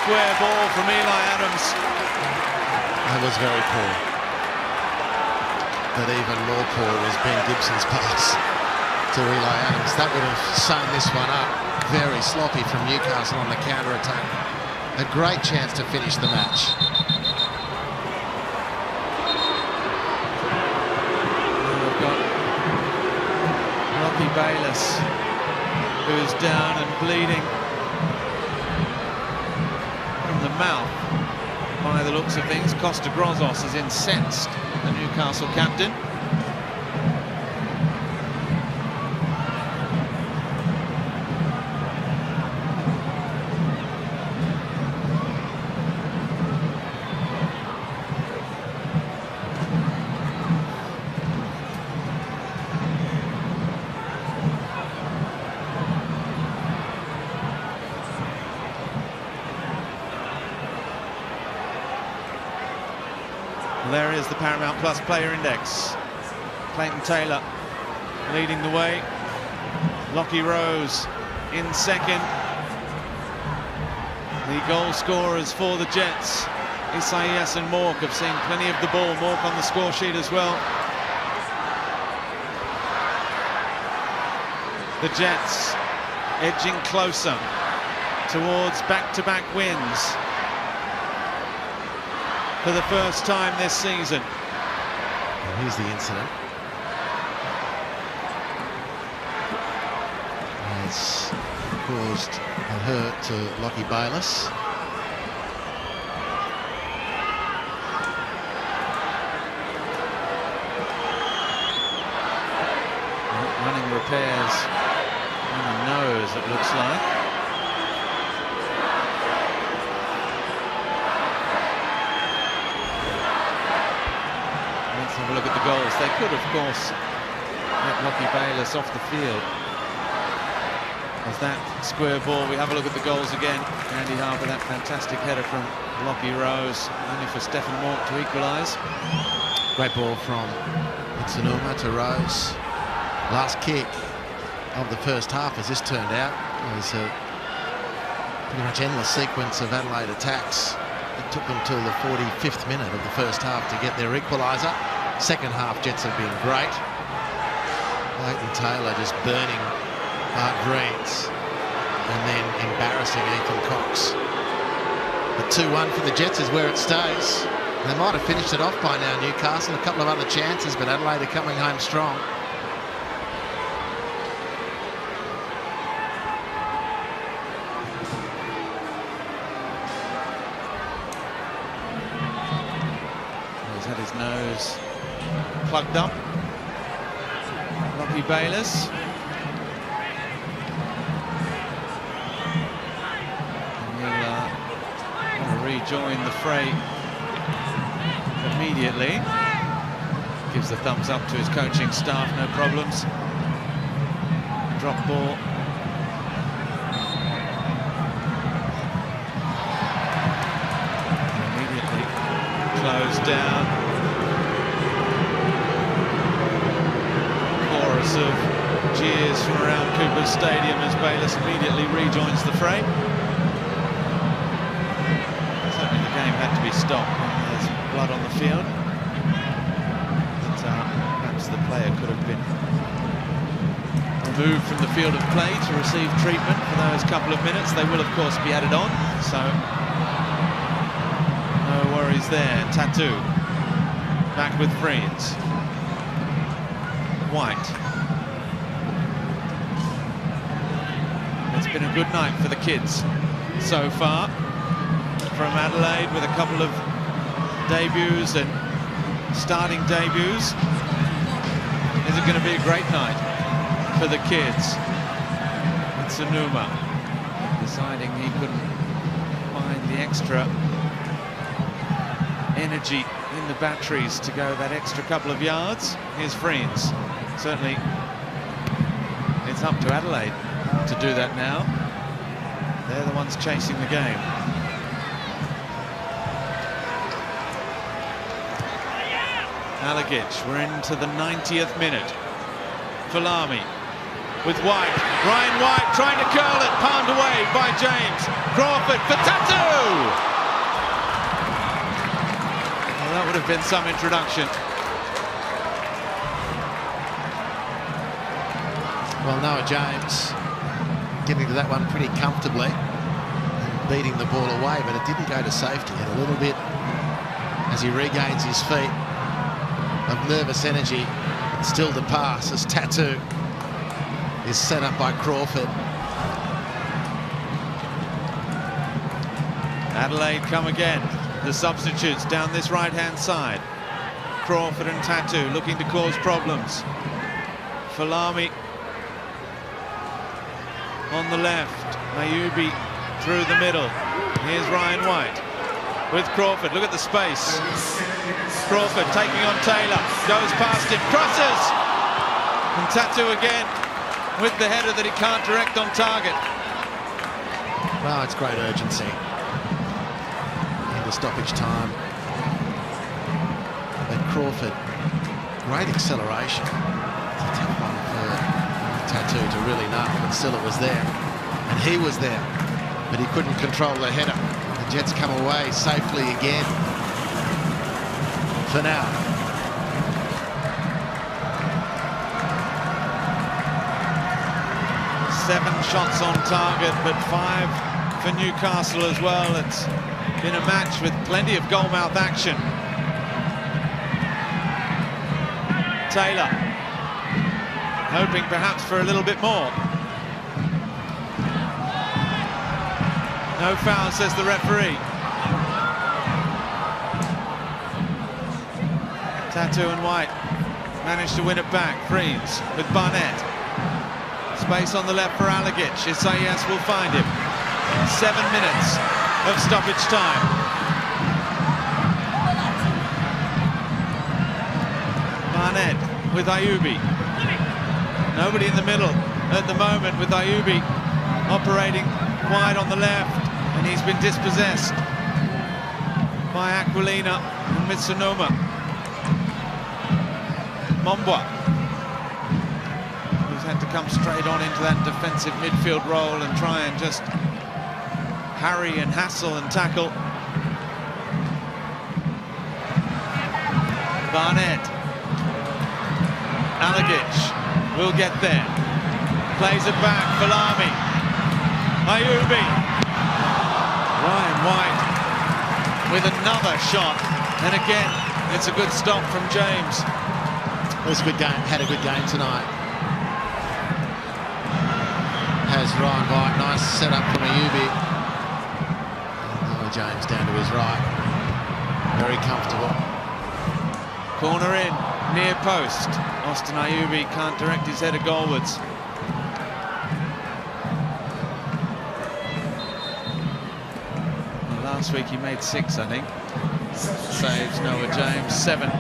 square ball from Eli Adams. That was very poor. But even more poor was Ben Gibson's pass to Eli Adams. That would have sewn this one up. Very sloppy from Newcastle on the counter-attack. A great chance to finish the match. We've got Rocky Bayliss, who's down and bleeding from the mouth by the looks of things. Costa Grozos is incensed, the Newcastle captain. There is the Paramount Plus player index. Clayton Taylor leading the way. Lockie Rose in second. The goal scorers for the Jets, Isaias and Mork, have seen plenty of the ball. Mork on the score sheet as well. The Jets edging closer towards back-to-back wins for the first time this season. And here's the incident. It's caused a hurt to Lockie Bayliss. Running repairs on the nose, it looks like. could, of course, get Lockie Bayliss off the field. As that square ball, we have a look at the goals again. Andy Harper, that fantastic header from Lockie Rose, only for Stephen Mork to equalise. Great ball from Itsunuma to Rose. Last kick of the first half, as this turned out, was a pretty much endless sequence of Adelaide attacks. It took them till the 45th minute of the first half to get their equaliser. Second half, Jets have been great. Clayton Taylor just burning Mark Greens and then embarrassing Ethan Cox. But 2-1 for the Jets is where it stays. They might have finished it off by now, Newcastle. A couple of other chances, but Adelaide are coming home strong. He's had his nose plugged up. Lockie Bayliss. Rejoin the fray immediately. Gives the thumbs up to his coaching staff, no problems. Drop ball. Immediately closed down. Chorus of cheers from around Cooper Stadium as Bayliss immediately rejoins the fray. Had to be stopped when there's blood on the field. But perhaps the player could have been removed from the field of play to receive treatment for those couple of minutes. They will, of course, be added on, so no worries there. Tattoo back with Freeds. White. It's been a good night for the kids so far. From Adelaide, with a couple of debuts and starting debuts. Is it going to be a great night for the kids? It's Itsunuma deciding he couldn't find the extra energy in the batteries to go that extra couple of yards. Here's Freeds. Certainly it's up to Adelaide to do that now. They're the ones chasing the game. Alagic, we're into the 90th minute. Falami with White. Ryan White trying to curl it, palmed away by James. Crawford for Tattoo! Well, that would have been some introduction. Well, Noah James getting to that one pretty comfortably, beating the ball away, but it didn't go to safety. And a little bit as he regains his feet of nervous energy, still to pass as Tattoo is set up by Crawford. Adelaide come again. The substitutes down this right-hand side. Crawford and Tattoo looking to cause problems. Falami on the left. Mayubi through the middle. Here's Ryan White with Crawford. Look at the space. Crawford taking on Taylor. Goes past him. Crosses! And Tattoo again with the header that he can't direct on target. Well, it's great urgency. Into stoppage time. But Crawford, great acceleration. It's a tough one for Tattoo to really know, but still it was there. And he was there, but he couldn't control the header. The Jets come away safely again. For now. Seven shots on target, but 5 for Newcastle as well. It's been a match with plenty of goalmouth action. Taylor hoping perhaps for a little bit more. No foul, says the referee. Tattoo and White managed to win it back. Freeds with Barnett. Space on the left for Alagic. Isaias will find him. 7 minutes of stoppage time. Barnett with Ayubi. Nobody in the middle at the moment, with Ayubi operating wide on the left, and he's been dispossessed by Aquilina and Mitsunoma. Mombwa, who's had to come straight on into that defensive midfield role and try and just harry and hassle and tackle. Barnett. Alagic will get there. Plays it back, Falami. Ayubi. Ryan White with another shot. And again, it's a good stop from James. It was a good game, had a good game tonight. Has Ryan White, nice setup from Ayubi. James down to his right. Very comfortable. Corner in, near post. Austin Ayubi can't direct his header goalwards. Last week he made 6, I think. Saves Noah James, 7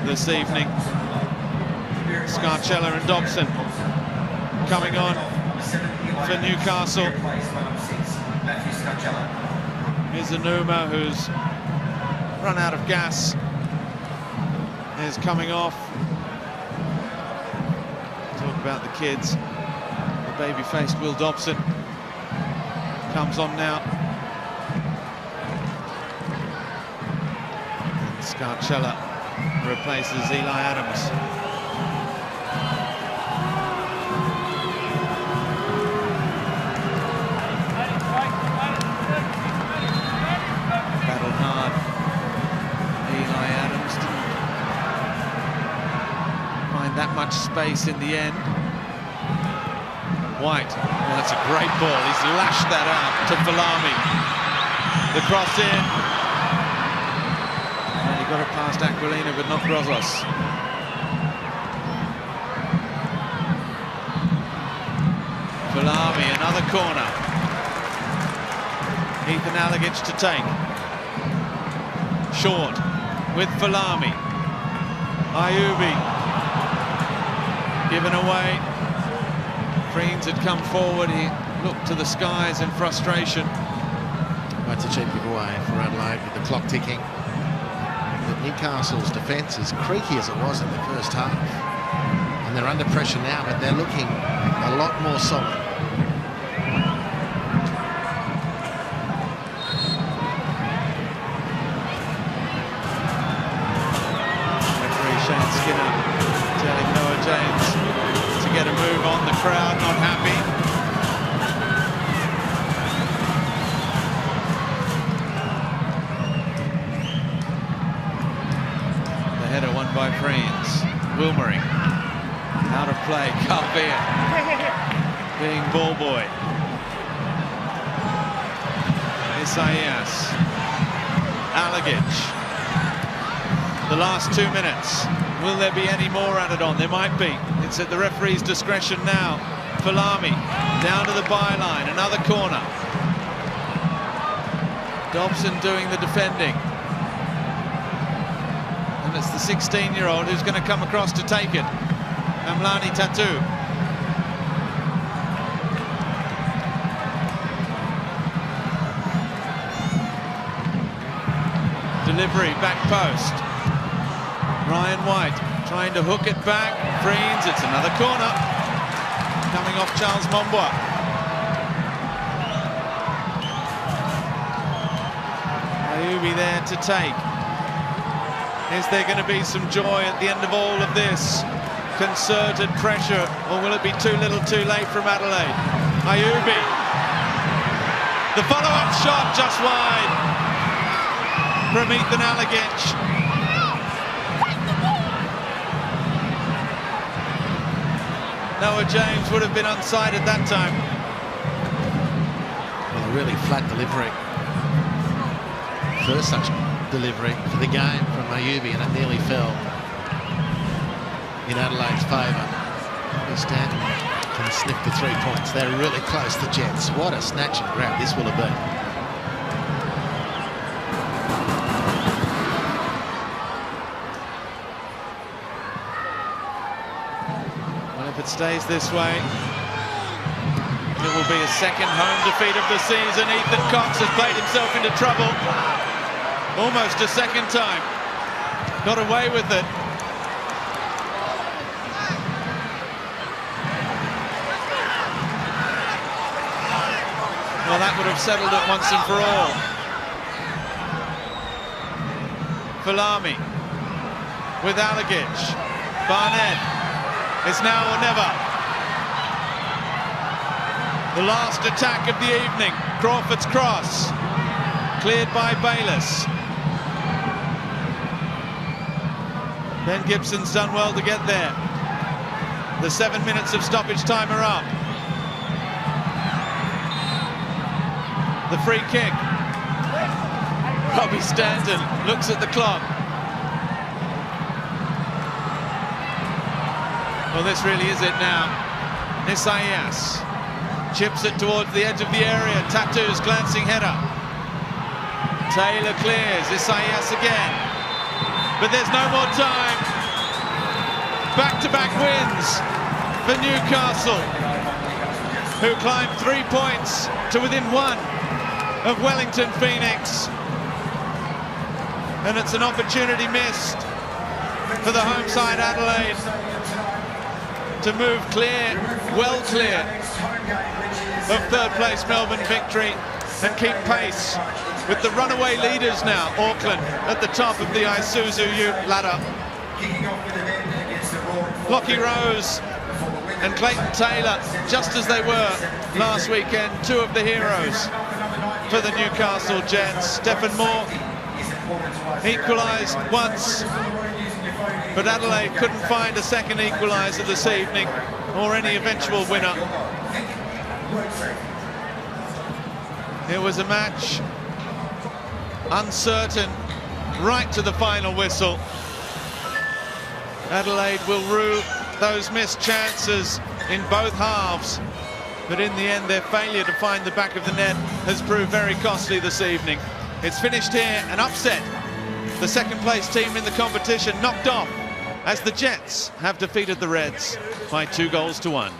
this evening. Scarcella and Dobson coming on for Newcastle. Here's Anuma, who's run out of gas, is coming off. Talk about the kids. The baby-faced Will Dobson comes on now. And Scarcella replaces Eli Adams. That much space in the end. White, well, that's a great ball. He's lashed that out to Falami. The cross in. And he got it past Aquilina, but not Grozos. Falami, another corner. Ethan Alagic to take. Short with Falami. Ayubi. Given away. Freens had come forward. He looked to the skies in frustration. That's a cheap giveaway for Adelaide with the clock ticking. But Newcastle's defence, as creaky as it was in the first half, and they're under pressure now, but they're looking a lot more solid. Referee Shane Skinner telling Noah James to get a move on. The crowd not happy. The header won by Freens. Wilmering out of play. Carvia being ball boy. Isaias. Alagic. The last 2 minutes. Will there be any more added on? There might be. It's at the referee's discretion now. Falami down to the byline. Another corner. Dobson doing the defending. And it's the 16-year-old who's going to come across to take it. Amlani Tatu. Delivery, back post. Ryan White trying to hook it back. Freens, it's another corner. Coming off Charles Mombwa. Ayubi there to take. Is there going to be some joy at the end of all of this? Concerted pressure, or will it be too little too late from Adelaide? Ayubi. The follow-up shot just wide from Ethan Alagic. Noah James would have been onside at that time. Well, a really flat delivery. First such delivery for the game from Ayubi, and it nearly fell in Adelaide's favour. Stanton can sniff the 3 points. They're really close, the Jets. What a snatch and grab this will have been. it stays this way, it will be a second home defeat of the season. Ethan Cox has played himself into trouble almost a second time. Got away with it. Well, that would have settled it once and for all. Falami with Alagic. Barnett. It's now or never. The last attack of the evening. Crawford's cross. Cleared by Bayliss. Ben Gibson's done well to get there. The 7 minutes of stoppage time are up. The free kick. Robbie Stanton looks at the clock. Well, this really is it now. Isaias chips it towards the edge of the area. Tatu's glancing header. Taylor clears. Isaias again. But there's no more time. Back-to-back wins for Newcastle, who climbed 3 points to within 1 of Wellington Phoenix. And it's an opportunity missed for the home side Adelaide to move clear, well clear of third place Melbourne Victory and keep pace with the runaway leaders now, Auckland, at the top of the Isuzu UTE ladder. Lockie Rose and Clayton Taylor, just as they were last weekend, two of the heroes for the Newcastle Jets. Stephen Moore equalised once, but Adelaide couldn't find a second equaliser this evening, or any eventual winner. It was a match uncertain right to the final whistle. Adelaide will rue those missed chances in both halves, but in the end their failure to find the back of the net has proved very costly this evening. It's finished here, an upset. The second place team in the competition knocked off as the Jets have defeated the Reds by 2-1.